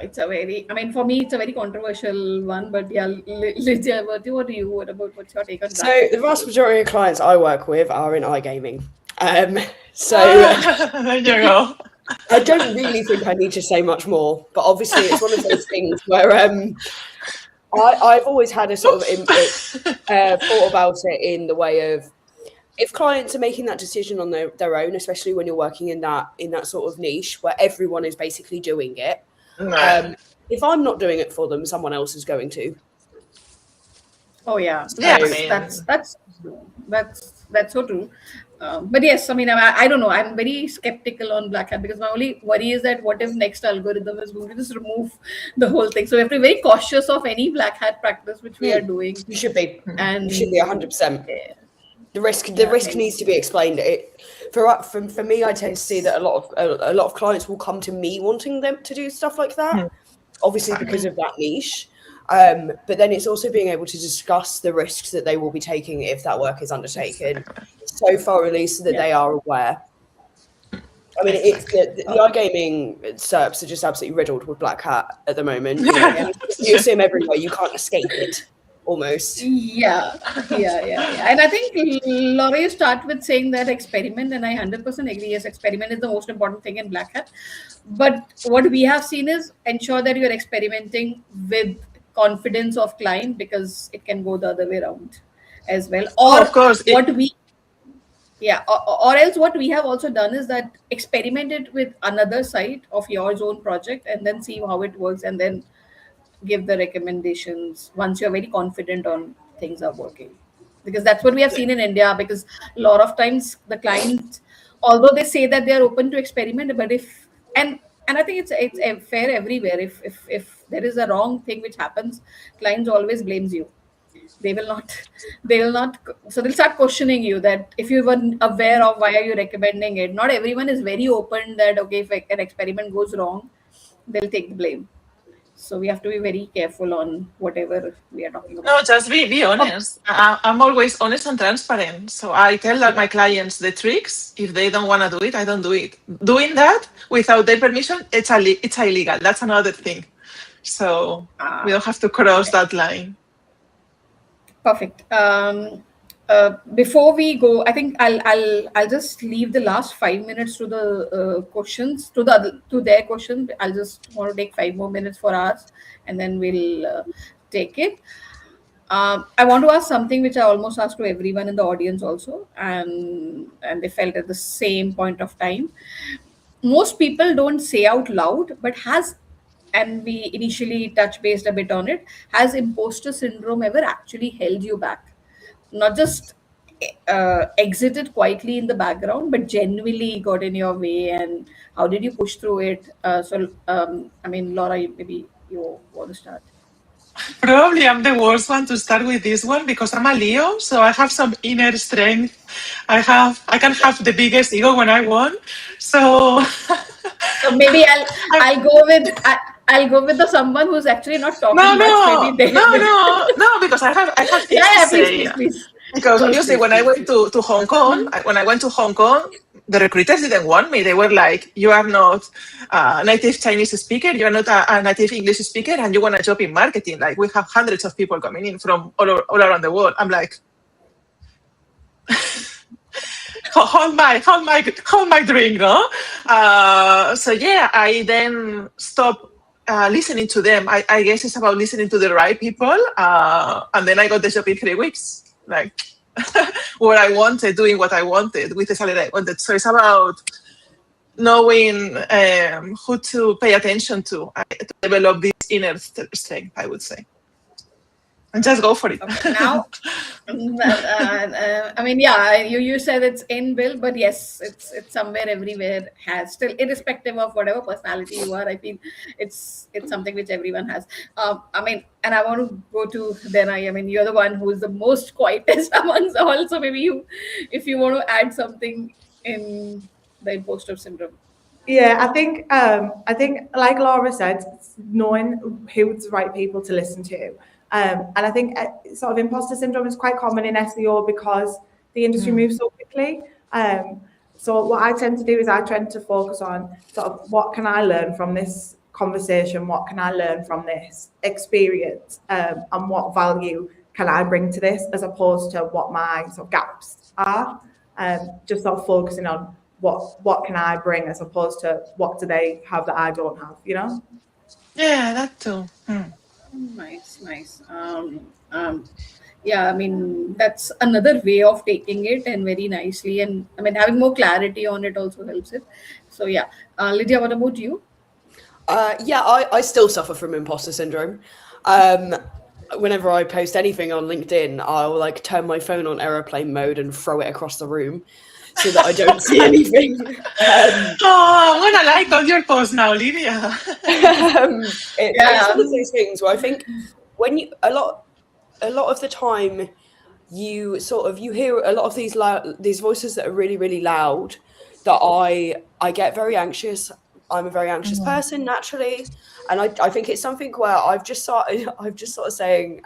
It's a very, I mean, for me, it's a very controversial one, but yeah, Lydia, what do you, what's your take on that? So the vast majority of clients I work with are in iGaming. So there you go. I don't really think I need to say much more, but obviously it's one of those things where I've always had a sort of thought about it in the way of, if clients are making that decision on their own, especially when you're working in that sort of niche where everyone is basically doing it, if I'm not doing it for them, someone else is going to. Oh yeah, Yeah, that's so true. But yes, I mean, I don't know. I'm very skeptical on black hat because my only worry is that what if next algorithm is going to just remove the whole thing? So we have to be very cautious of any black hat practice which we are doing. You should be. And you should be 100%. The risk needs to be explained. For me, I tend to see that a lot of clients will come to me wanting them to do stuff like that, obviously because of that niche. But then it's also being able to discuss the risks that they will be taking if that work is undertaken so thoroughly so that they are aware. I mean, the iGaming SERPs are just absolutely riddled with black hat at the moment. You see them everywhere. You can't escape it. Almost. Yeah. And I think Laura, you start with saying that experiment, and I 100% agree. Yes, experiment is the most important thing in black hat. But what we have seen is ensure that you're experimenting with confidence of client, because it can go the other way around as well. Or of course, or else what we have also done is that experiment it with another site of your own project and then see how it works, and then give the recommendations once you're very confident on things are working, because that's what we have seen in India. Because a lot of times the client, although they say that they are open to experiment, but if and I think it's fair everywhere, if there is a wrong thing which happens, clients always blames you. They will not, so they'll start questioning you that if you weren't aware of why are you recommending it. Not everyone is very open that okay, if an experiment goes wrong, they'll take the blame. So we have to be very careful on whatever we are talking about. No, just be honest. I'm always honest and transparent. So I tell my clients the tricks. If they don't want to do it, I don't do it. Doing that without their permission, it's illegal. That's another thing. So we don't have to cross that line. Perfect. Before we go, I think I'll just leave the last 5 minutes to the questions, to their question. I'll just want to take 5 more minutes for ours, and then we'll take it. I want to ask something which I almost asked to everyone in the audience also, and they felt at the same point of time. Most people don't say out loud, but and we initially touch based a bit on it, has imposter syndrome ever actually held you back? Not just exited quietly in the background, but genuinely got in your way, and how did you push through it? I mean, Laura, maybe you want to start. Probably I'm the worst one to start with this one because I'm a Leo, so I have some inner strength. I can have the biggest ego when I want. So maybe I'll go with someone who's actually not talking much. No, because I have things to say. Please. Because obviously when I went to Hong Kong, the recruiters didn't want me. They were like, you are not a native Chinese speaker, you are not a native English speaker, and you want a job in marketing. Like, we have hundreds of people coming in from all around the world. I'm like, hold my drink, no? So yeah, I then stopped listening to them. I guess it's about listening to the right people. And then I got the job in 3 weeks, like what I wanted, doing what I wanted with the salary I wanted. So it's about knowing who to pay attention to develop this inner strength, I would say. And just go for it. Okay, now, I mean, yeah, you said it's inbuilt, but yes, it's somewhere, everywhere has still, irrespective of whatever personality you are. I feel it's something which everyone has. I mean, and I want to go to Dena. I mean, you're the one who is the most quietest amongst all. So maybe you, if you want to add something in the imposter syndrome. Yeah, I think like Laura said, it's knowing who's the right people to listen to. And I think sort of imposter syndrome is quite common in SEO because the industry moves so quickly. So what I tend to do is I tend to focus on sort of what can I learn from this conversation, what can I learn from this experience, and what value can I bring to this, as opposed to what my sort of gaps are. Just sort of focusing on what can I bring, as opposed to what do they have that I don't have, you know? Yeah, that too. Nice. Yeah, I mean, that's another way of taking it, and very nicely. And I mean, having more clarity on it also helps it. So yeah, Lydia, what about you? Yeah, I still suffer from imposter syndrome. Whenever I post anything on LinkedIn, I'll like turn my phone on airplane mode and throw it across the room so that I don't see anything. I'm gonna like all your posts now, Lydia. It's one of those things where I think when you a lot of the time you hear a lot of these voices that are really, really loud, that I get very anxious. I'm a very anxious person naturally, and I think it's something where I've just sort of saying,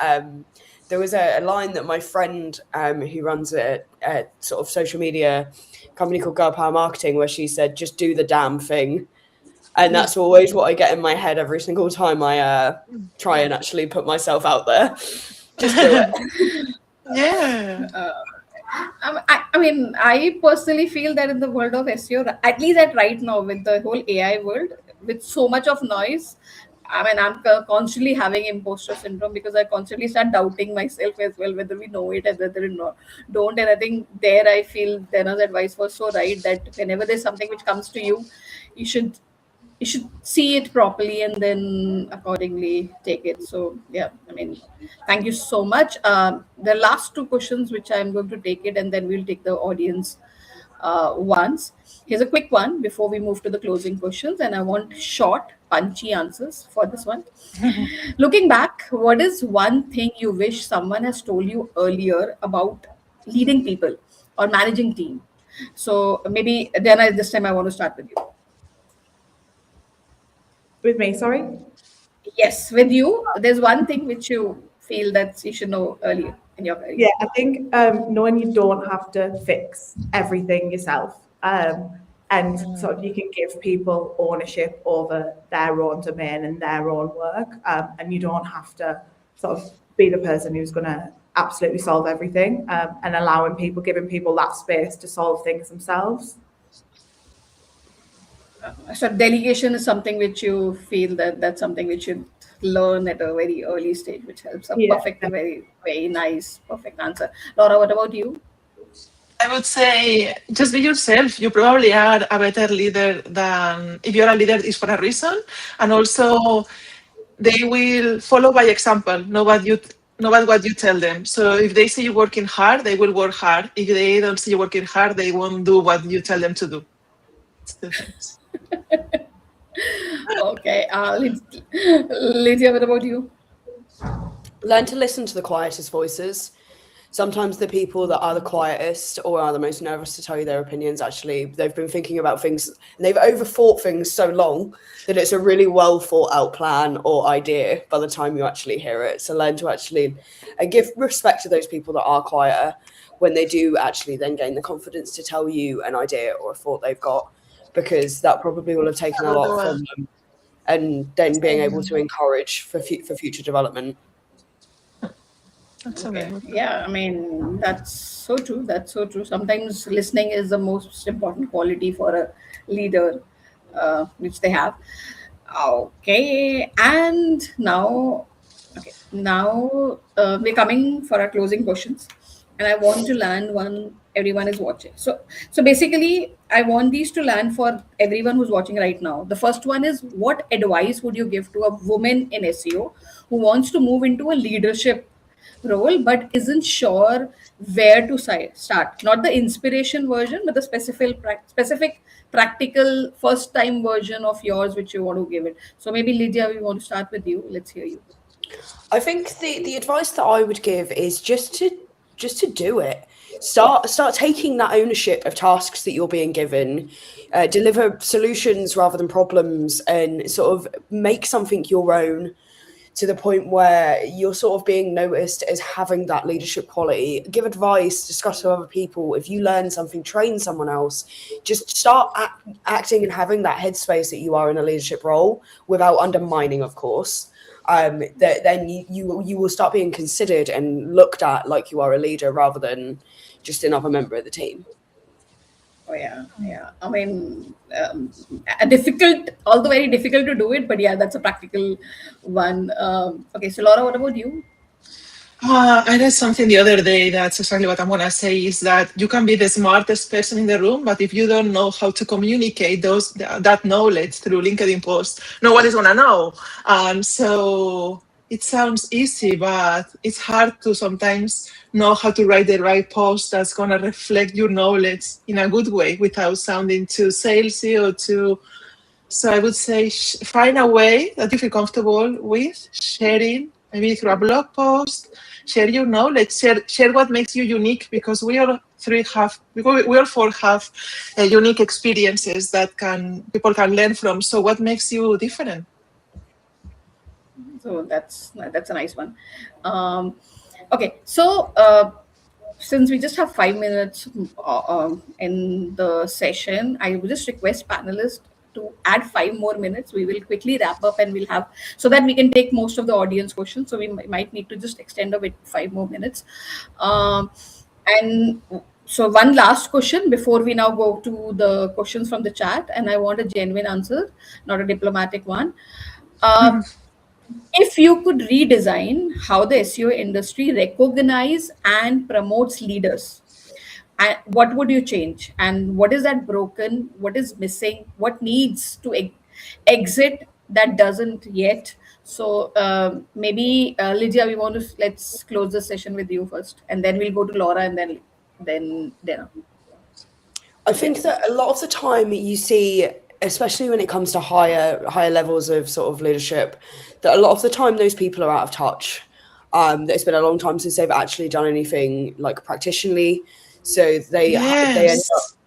there was a line that my friend who runs a sort of social media company called Girl Power Marketing, where she said, just do the damn thing. And that's always what I get in my head every single time I try and actually put myself out there. Just do it. Yeah. I mean, I personally feel that in the world of SEO, at least at right now, with the whole AI world, with so much of noise, I mean, I'm constantly having imposter syndrome, because I constantly start doubting myself as well, whether we know it and whether we don't. And I think there I feel Dena's advice was so right, that whenever there's something which comes to you, you should see it properly and then accordingly take it. So yeah, I mean, thank you so much. The last two questions which I'm going to take it, and then we'll take the audience ones. Here's a quick one before we move to the closing questions, and I want short punchy answers for this one. Looking back, what is one thing you wish someone has told you earlier about leading people or managing team? So maybe Dena, this time I want to start with you. With me, sorry? Yes, with you. There's one thing which you feel that you should know earlier in your career. Yeah, I think knowing you don't have to fix everything yourself, and sort of you can give people ownership over their own domain and their own work, and you don't have to sort of be the person who's going to absolutely solve everything, and giving people that space to solve things themselves. So delegation is something which you feel that's something which you learn at a very early stage, which helps. Perfect, a very, very nice, perfect answer. Laura, what about you? I would say just be yourself. You probably are a better leader than, if you're a leader, it's for a reason. And also they will follow by example, not what you tell them. So if they see you working hard, they will work hard. If they don't see you working hard, they won't do what you tell them to do. It's two things. Okay, Lydia, what about you? Learn to listen to the quietest voices. Sometimes the people that are the quietest or are the most nervous to tell you their opinions, actually, they've been thinking about things and they've overthought things so long that it's a really well thought out plan or idea by the time you actually hear it. So learn to actually give respect to those people that are quieter when they do actually then gain the confidence to tell you an idea or a thought they've got, because that probably will have taken a lot from them, and then being able to encourage for future development. That's a very Okay. good. Yeah, I mean, that's so true. That's so true. Sometimes listening is the most important quality for a leader, which they have. Okay. And now, we're coming for our closing questions. And I want to land one everyone is watching. So basically, I want these to land for everyone who's watching right now. The first one is, what advice would you give to a woman in SEO who wants to move into a leadership role but isn't sure where to start? Not the inspiration version, but the specific practical first time version of yours which you want to give it. So maybe Lydia, we want to start with you. Let's hear you. I think the advice that I would give is just to do it. Start taking that ownership of tasks that you're being given, deliver solutions rather than problems, and sort of make something your own, to the point where you're sort of being noticed as having that leadership quality. Give advice, discuss with other people. If you learn something, train someone else. Just start acting and having that headspace that you are in a leadership role without undermining, of course. Then you will start being considered and looked at like you are a leader rather than just another member of the team. Oh yeah, yeah. I mean, difficult, although very difficult to do it, but yeah, that's a practical one. Okay, so Laura, what about you? I read something the other day that's exactly what I'm going to say, is that you can be the smartest person in the room, but if you don't know how to communicate that knowledge through LinkedIn posts, no one is going to know. So it sounds easy, but it's hard to sometimes know how to write the right post that's going to reflect your knowledge in a good way without sounding too salesy or too... So I would say find a way that you feel comfortable with sharing, maybe through a blog post. Share your knowledge. Share what makes you unique, because we all four have unique experiences that people can learn from. So what makes you different? So that's a nice one. Okay, so since we just have 5 minutes in the session, I would just request panelists to add 5 more minutes. We will quickly wrap up and we'll have, so that we can take most of the audience questions. So we might need to just extend a bit 5 more minutes. And so one last question before we now go to the questions from the chat, and I want a genuine answer, not a diplomatic one. If you could redesign how the SEO industry recognize and promotes leaders, and what would you change? And what is that broken? What is missing? What needs to exit that doesn't yet? So maybe Lydia, let's close the session with you first, and then we'll go to Laura, and then Dena. I think that a lot of the time you see, especially when it comes to higher levels of sort of leadership, that a lot of the time those people are out of touch. It's been a long time since they've actually done anything like practitionally. So they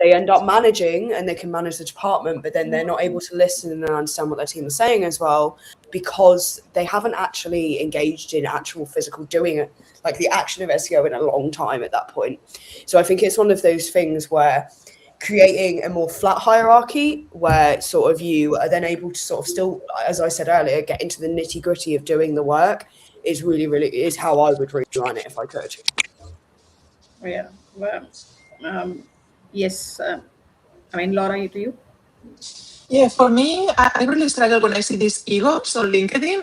end up managing, and they can manage the department, but then they're not able to listen and understand what their team is saying as well, because they haven't actually engaged in actual physical doing it, like the action of SEO, in a long time at that point. So I think it's one of those things where creating a more flat hierarchy, where sort of you are then able to sort of still, as I said earlier, get into the nitty gritty of doing the work, is really how I would rerun it if I could. Yeah. Well, yes. I mean, Laura, to you. Yeah, for me, I really struggle when I see these egos on LinkedIn.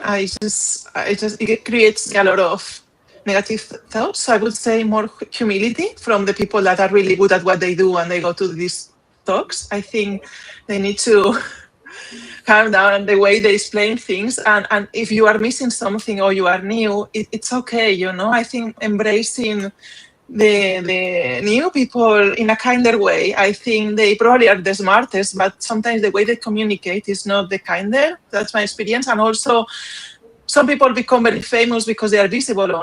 It creates a lot of negative thoughts. So I would say more humility from the people that are really good at what they do and they go to these talks. I think they need to calm down the way they explain things. And if you are missing something or you are new, it's okay, you know. I think embracing the new people in a kinder way. I think they probably are the smartest, but sometimes the way they communicate is not the kinder. That's my experience. And also, some people become very famous because they are visible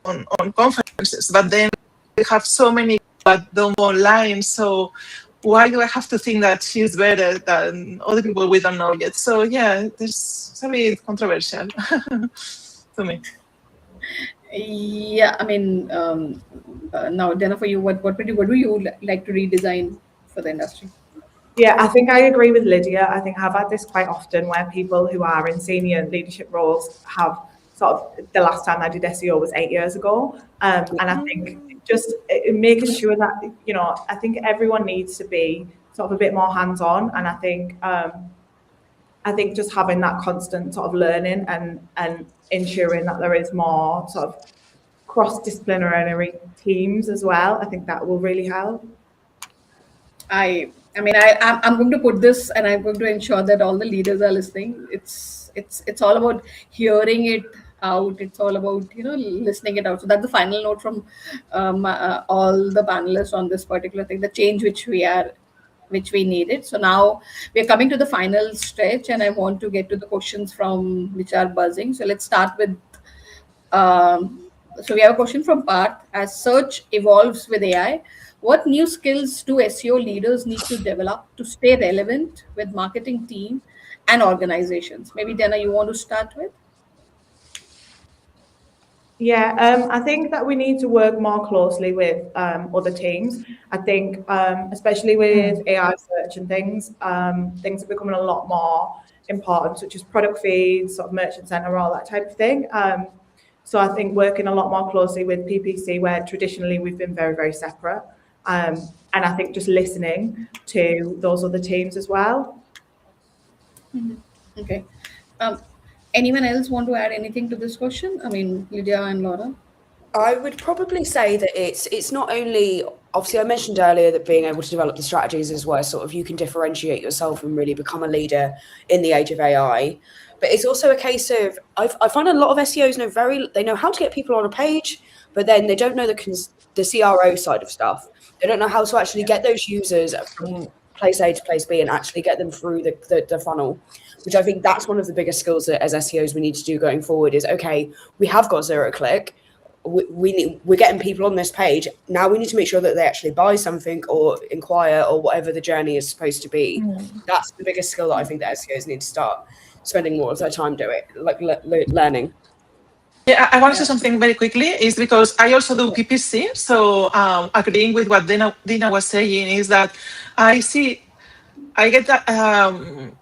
on conferences, but then they have so many that don't go online. So why do I have to think that she's better than other people we don't know yet? So yeah, it's a bit controversial to me. Yeah, I mean, now Dena, for you, what do you like to redesign for the industry? Yeah, I think I agree with Lydia. I think I've had this quite often, where people who are in senior leadership roles have sort of the last time I did SEO was 8 years ago. And I think just making sure that, you know, I think everyone needs to be sort of a bit more hands-on. And I think just having that constant sort of learning and ensuring that there is more sort of cross-disciplinary teams as well, I think that will really help. I'm going to put this, and I'm going to ensure that all the leaders are listening. It's all about hearing it out. It's all about, you know, listening it out. So that's the final note from all the panelists on this particular thing, the change which we needed. So now we're coming to the final stretch, and I want to get to the questions from which are buzzing. So let's start with. So we have a question from Parth. As search evolves with AI, what new skills do SEO leaders need to develop to stay relevant with marketing team and organizations? Maybe Dena, you want to start with? Yeah, I think that we need to work more closely with other teams. I think, especially with AI search and things are becoming a lot more important, such as product feeds, sort of merchant center, all that type of thing. So I think working a lot more closely with PPC, where traditionally we've been very, very separate. And I think just listening to those other teams as well. Okay. Anyone else want to add anything to this question? I mean, Lydia and Laura. I would probably say that it's not only, obviously I mentioned earlier that being able to develop the strategies is where sort of you can differentiate yourself and really become a leader in the age of AI. But it's also a case of, I find a lot of SEOs they know how to get people on a page, but then they don't know the CRO side of stuff. They don't know how to actually get those users from place A to place B and actually get them through the funnel, which I think that's one of the biggest skills that as SEOs we need to do going forward is, okay, we have got zero click. We're getting people on this page. Now we need to make sure that they actually buy something or inquire or whatever the journey is supposed to be. That's the biggest skill that I think that SEOs need to start spending more of their time doing, like learning. Yeah, I want to say something very quickly, is because I also do PPC. So agreeing with what Dena was saying is that I get that,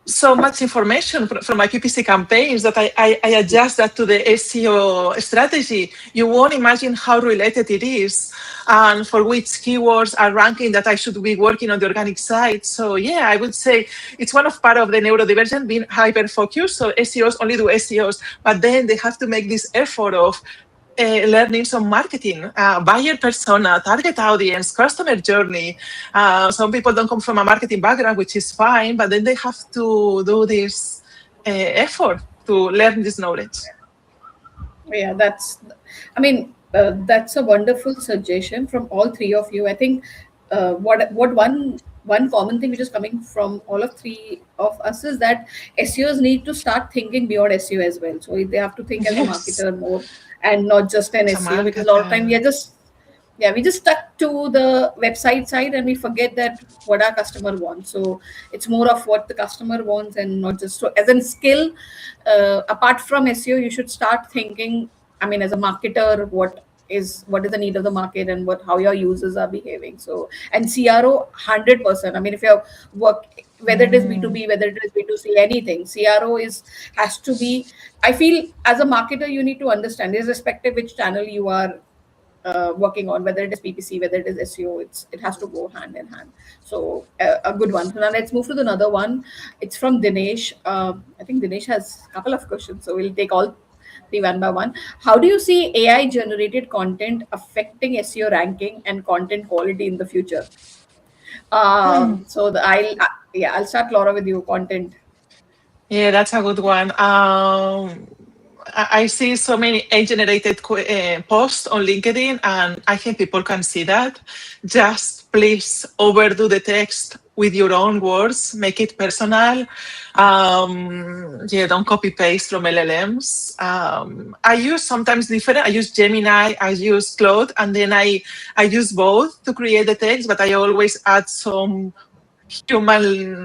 so much information from my PPC campaigns that I adjust that to the SEO strategy. You won't imagine how related it is and for which keywords are ranking that I should be working on the organic side. So yeah, I would say it's one of part of the neurodivergent being hyper-focused. So SEOs only do SEOs, but then they have to make this effort of learning some marketing, buyer persona, target audience, customer journey. Some people don't come from a marketing background, which is fine, but then they have to do this effort to learn this knowledge. Yeah, that's a wonderful suggestion from all three of you. I think what one common thing which is coming from all of three of us is that SEOs need to start thinking beyond SEO as well. So they have to think as a marketer more and not just an SEO, because a lot of time we just stuck to the website side and we forget that what our customer wants. So it's more of what the customer wants and not just so as a skill. Apart from SEO, you should start thinking, I mean, as a marketer, what is the need of the market and how your users are behaving. So, and CRO 100%. I mean, if you work, whether it is B2B, whether it is B2C, anything, CRO has to be. I feel as a marketer, you need to understand, irrespective which channel you are working on, whether it is PPC, whether it is SEO, it has to go hand in hand. So a good one. So now let's move to another one. It's from Dinesh. I think Dinesh has a couple of questions, so we'll take all three one by one. How do you see AI generated content affecting SEO ranking and content quality in the future? So I'll start, Laura, with you. Content. Yeah, that's a good one. I see so many AI-generated posts on LinkedIn, and I think people can see that. Just please overdo the text with your own words, make it personal. Don't copy paste from LLMs. I use sometimes different. I use Gemini, I use Claude, and then I use both to create the text, but I always add some human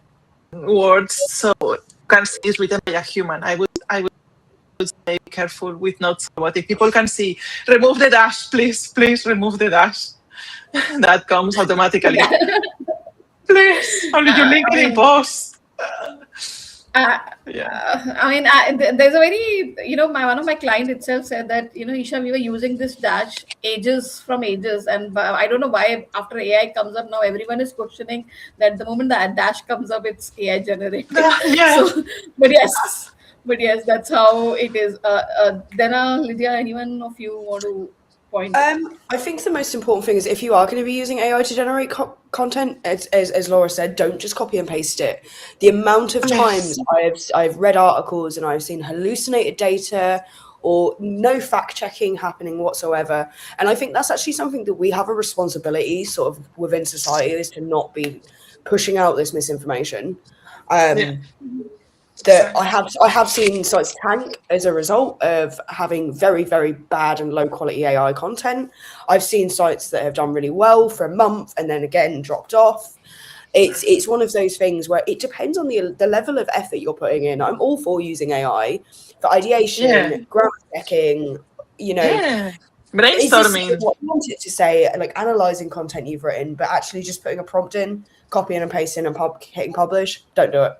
words so you can see it's written by a human. I would say be careful with notes. But if people can see, remove the dash, please remove the dash. That comes automatically. Please, only your LinkedIn post. I mean, there's a very, one of my client itself said that, Isha, we were using this dash ages, and I don't know why after AI comes up now, everyone is questioning that the moment the dash comes up, it's AI generated. Yeah. So, but yes, that's how it is. Dena, Lydia, anyone of you want to point? I think the most important thing is if you are going to be using AI to generate content, as Laura said, don't just copy and paste it. The amount of times I've read articles and I've seen hallucinated data or no fact checking happening whatsoever, and I think that's actually something that we have a responsibility sort of within society is to not be pushing out this misinformation. That I have seen sites tank as a result of having very, very bad and low quality AI content. I've seen sites that have done really well for a month and then again dropped off. It's one of those things where it depends on the level of effort you're putting in. I'm all for using AI for ideation, grammar checking, is this Brainstorming. what you want it to say, like analyzing content you've written, but actually just putting a prompt in, copying and pasting and hitting publish, don't do it.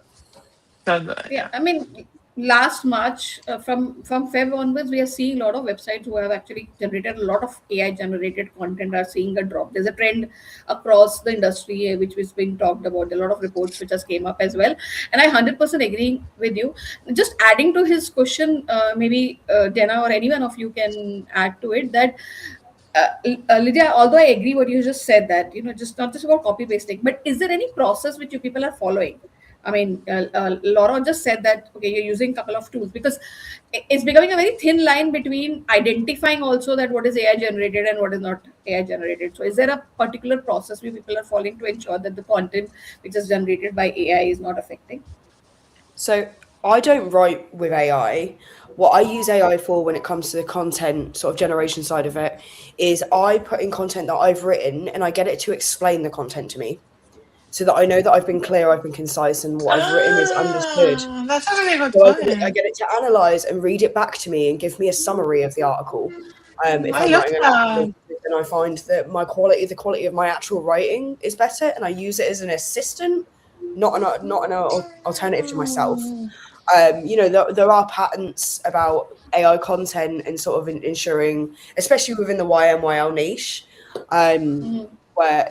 Yeah, I mean, last March, from Feb onwards, we are seeing a lot of websites who have actually generated a lot of AI generated content are seeing a drop. There's a trend across the industry which is being talked about. A lot of reports which has came up as well, and I 100% agree with you. Just adding to his question, maybe Dena or anyone of you can add to it that. Lydia, although I agree what you just said that just not just about copy pasting, but is there any process which you people are following? I mean, Laura just said that okay, you're using a couple of tools because it's becoming a very thin line between identifying also that what is AI generated and what is not AI generated. So, is there a particular process where people are following to ensure that the content which is generated by AI is not affecting? So I don't write with AI. What I use AI for when it comes to the content sort of generation side of it is I put in content that I've written and I get it to explain the content to me so that I know that I've been clear, I've been concise, and what I've written is understood. That's a really good So point. I get it to analyze and read it back to me and give me a summary of the article. If I I'm love writing an article, then I find that the quality of my actual writing is better, and I use it as an assistant, not an alternative to myself. There are patents about AI content and sort of ensuring, especially within the YMYL niche, where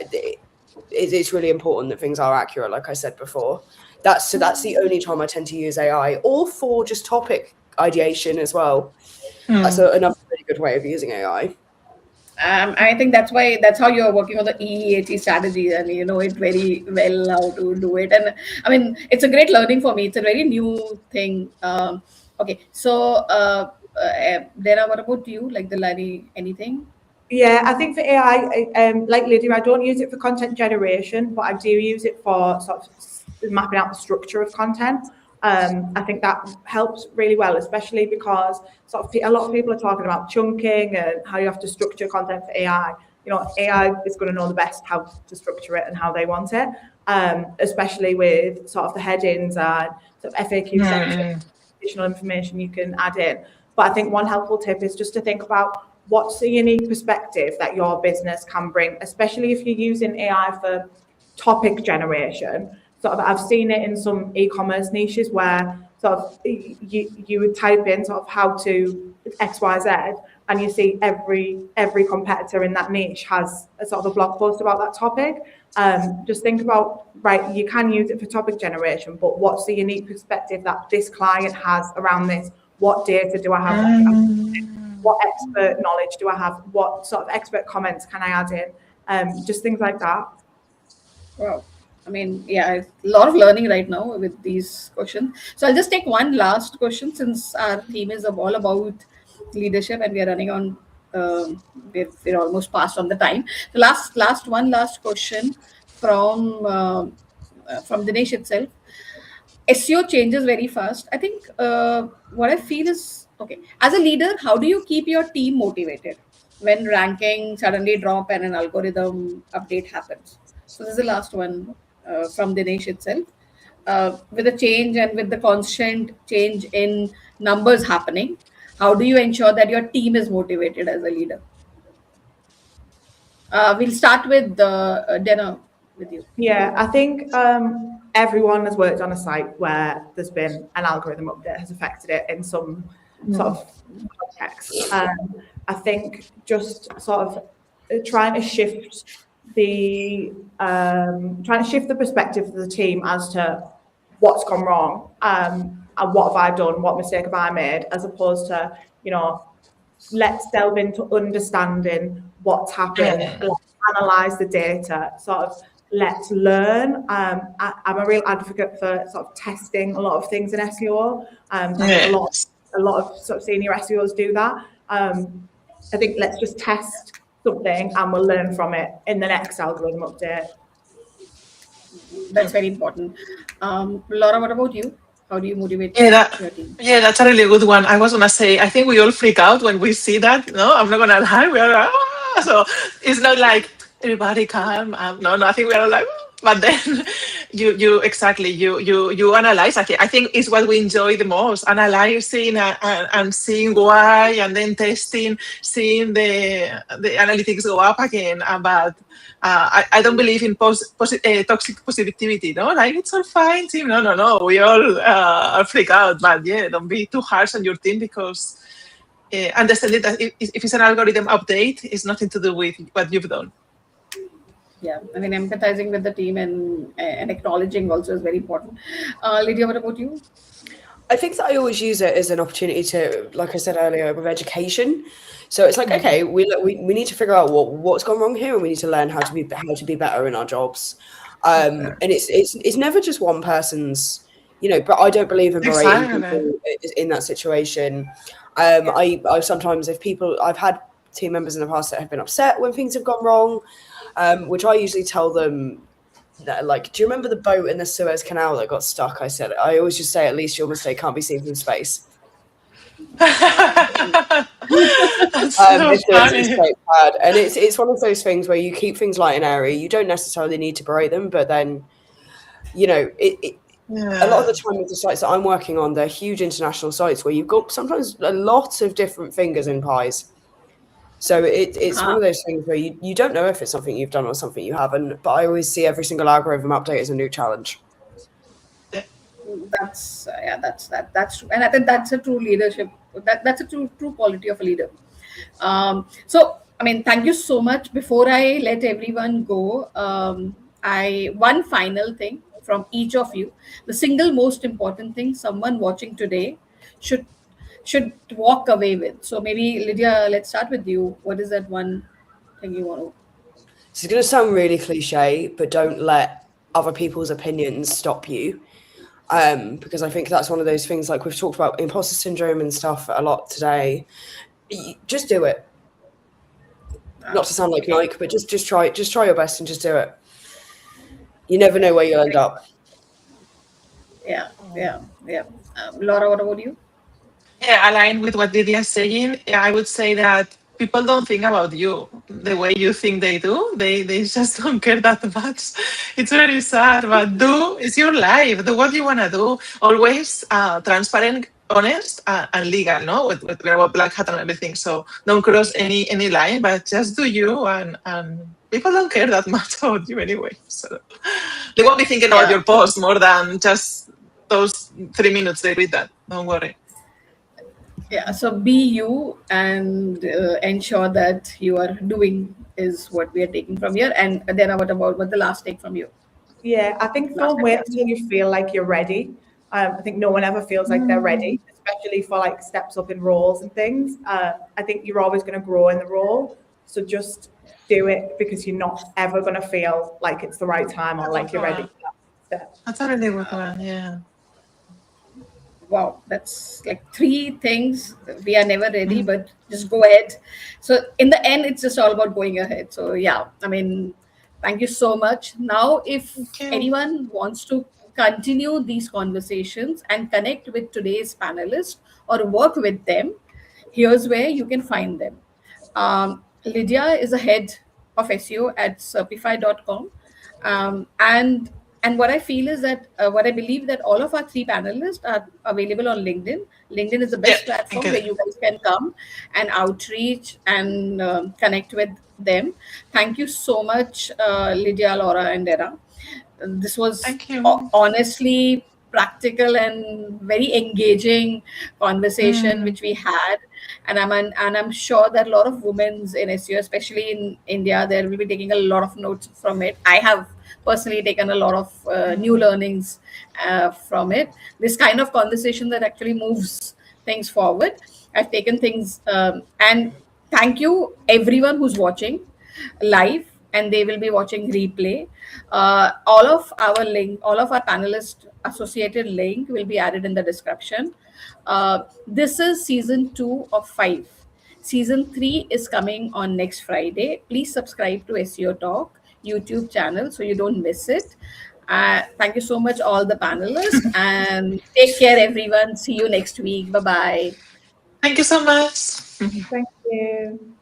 it's really important that things are accurate, like I said before. That's the only time I tend to use AI, or for just topic ideation as well. That's another really good way of using AI. I think that's how you're working on the EEAT strategy, and you know it very well how to do it. And I mean, it's a great learning for me. It's a very new thing. Okay, so Dena, what about you? Like the Lani, anything? Yeah, I think for AI, like Lydia, I don't use it for content generation, but I do use it for sort of mapping out the structure of content. I think that helps really well, especially because sort of a lot of people are talking about chunking and how you have to structure content for AI. AI is going to know the best how to structure it and how they want it, especially with sort of the headings and sort of FAQ section, additional information you can add in. But I think one helpful tip is just to think about what's the unique perspective that your business can bring, especially if you're using AI for topic generation. Sort of, I've seen it in some e-commerce niches where sort of you would type in sort of how to XYZ, and you see every competitor in that niche has a sort of a blog post about that topic. Just think about, right, you can use it for topic generation, but what's the unique perspective that this client has around this? What data do I have? What expert knowledge do I have? What sort of expert comments can I add in? Just things like that. Wow. I mean, yeah, a lot of learning right now with these questions. So I'll just take one last question since our theme is all about leadership and we are running on. We're almost past on the time. The last question from Dinesh itself. SEO changes very fast. I think what I feel is okay. As a leader, how do you keep your team motivated when ranking suddenly drop and an algorithm update happens? So this is the last one from Dinesh itself. With the change and with the constant change in numbers happening, how do you ensure that your team is motivated as a leader? We'll start with Dena with you. Yeah, I think everyone has worked on a site where there's been an algorithm update has affected it in some sort of context. I think just sort of trying to shift the perspective of the team as to what's gone wrong, and what have I done, what mistake have I made, as opposed to, you know, let's delve into understanding what's happened, let's analyze the data, sort of let's learn. I'm a real advocate for sort of testing a lot of things in SEO. I think a lot of sort of senior SEOs do that. I think let's just test something and we'll learn from it in the next algorithm update. That's very important. Laura, what about you? How do you motivate your team? Yeah, that's a really good one. I was gonna say, I think we all freak out when we see that. No, I'm not gonna lie. We are like, ah! So it's not like everybody calm. No, I think we are like, but then you exactly you analyze. I think it's what we enjoy the most, analyzing and seeing why, and then testing, seeing the analytics go up again. But I don't believe in toxic positivity. No, like it's all fine, team. No. We all are freak out, but yeah, don't be too harsh on your team, because understanding that if it's an algorithm update, it's nothing to do with what you've done. Yeah, I mean, empathizing with the team and acknowledging also is very important. Lydia, what about you? I think that I always use it as an opportunity to, like I said earlier, with education. So it's like, okay, we need to figure out what's gone wrong here, and we need to learn how to be better in our jobs. And it's never just one person's, you know. But I don't believe in berating people in that situation. I sometimes, I've had team members in the past that have been upset when things have gone wrong, which I usually tell them that, like, do you remember the boat in the Suez Canal that got stuck? I always just say, at least your mistake can't be seen from space. That's so funny. It's quite bad. And it's one of those things where you keep things light and airy. You don't necessarily need to berate them, but then, you know, a lot of the time with the sites that I'm working on, they're huge international sites where you've got sometimes a lot of different fingers in pies. So it's one of those things where you don't know if it's something you've done or something you haven't. But I always see every single algorithm update as a new challenge. That's true, and I think that's a true leadership. That's a true quality of a leader. So I mean, thank you so much. Before I let everyone go, one final thing from each of you: the single most important thing someone watching today should walk away with. So maybe Lydia, let's start with you. What is that one thing you want to? This is going to sound really cliche, but don't let other people's opinions stop you. Because I think that's one of those things, like we've talked about imposter syndrome and stuff a lot today. Just do it. Not to sound like Nike, but just try your best and just do it. You never know where you'll end up. Yeah. Laura, what about you? Yeah, aligned with what Lydia is saying, I would say that people don't think about you the way you think they do. They just don't care that much. It's very sad, but it's your life. Do what you want to do. Always transparent, honest, and legal, no? With black hat and everything. So don't cross any line, but just do you. And people don't care that much about you anyway. So they won't be thinking about your post more than just those 3 minutes they read that. Don't worry. Yeah, so be you and ensure that you are doing is what we are taking from here. And then what the last take from you? Yeah, I think don't wait until you feel like you're ready. I think no one ever feels like they're ready, especially for like steps up in roles and things. I think you're always going to grow in the role. So just do it, because you're not ever going to feel like it's the right time or like you're ready for that step. That's a really good one, yeah. Wow, that's like 3 things. We are never ready, but just go ahead. So in the end, it's just all about going ahead. So yeah, I mean, thank you so much. Now, if anyone wants to continue these conversations and connect with today's panelists or work with them, here's where you can find them. Lydia is a head of SEO at Certify.com. And what I feel is that, what I believe that all of our 3 panelists are available on LinkedIn. LinkedIn is the best platform where you guys can come and outreach and connect with them. Thank you so much, Lydia, Laura, and Dena. This was Thank you. honestly practical and very engaging conversation which we had, and I'm sure that a lot of women's in SEO, especially in India, they will be taking a lot of notes from it. I have personally taken a lot of new learnings from it. This kind of conversation that actually moves things forward. I've taken things, and thank you everyone who's watching live, and they will be watching replay. All of our panelists associated link will be added in the description. This is season 2 of 5. Season 3 is coming on next Friday. Please subscribe to SEO Talk YouTube channel so you don't miss it. Thank you so much, all the panelists, and take care, everyone. See you next week. Bye bye. Thank you so much. Thank you.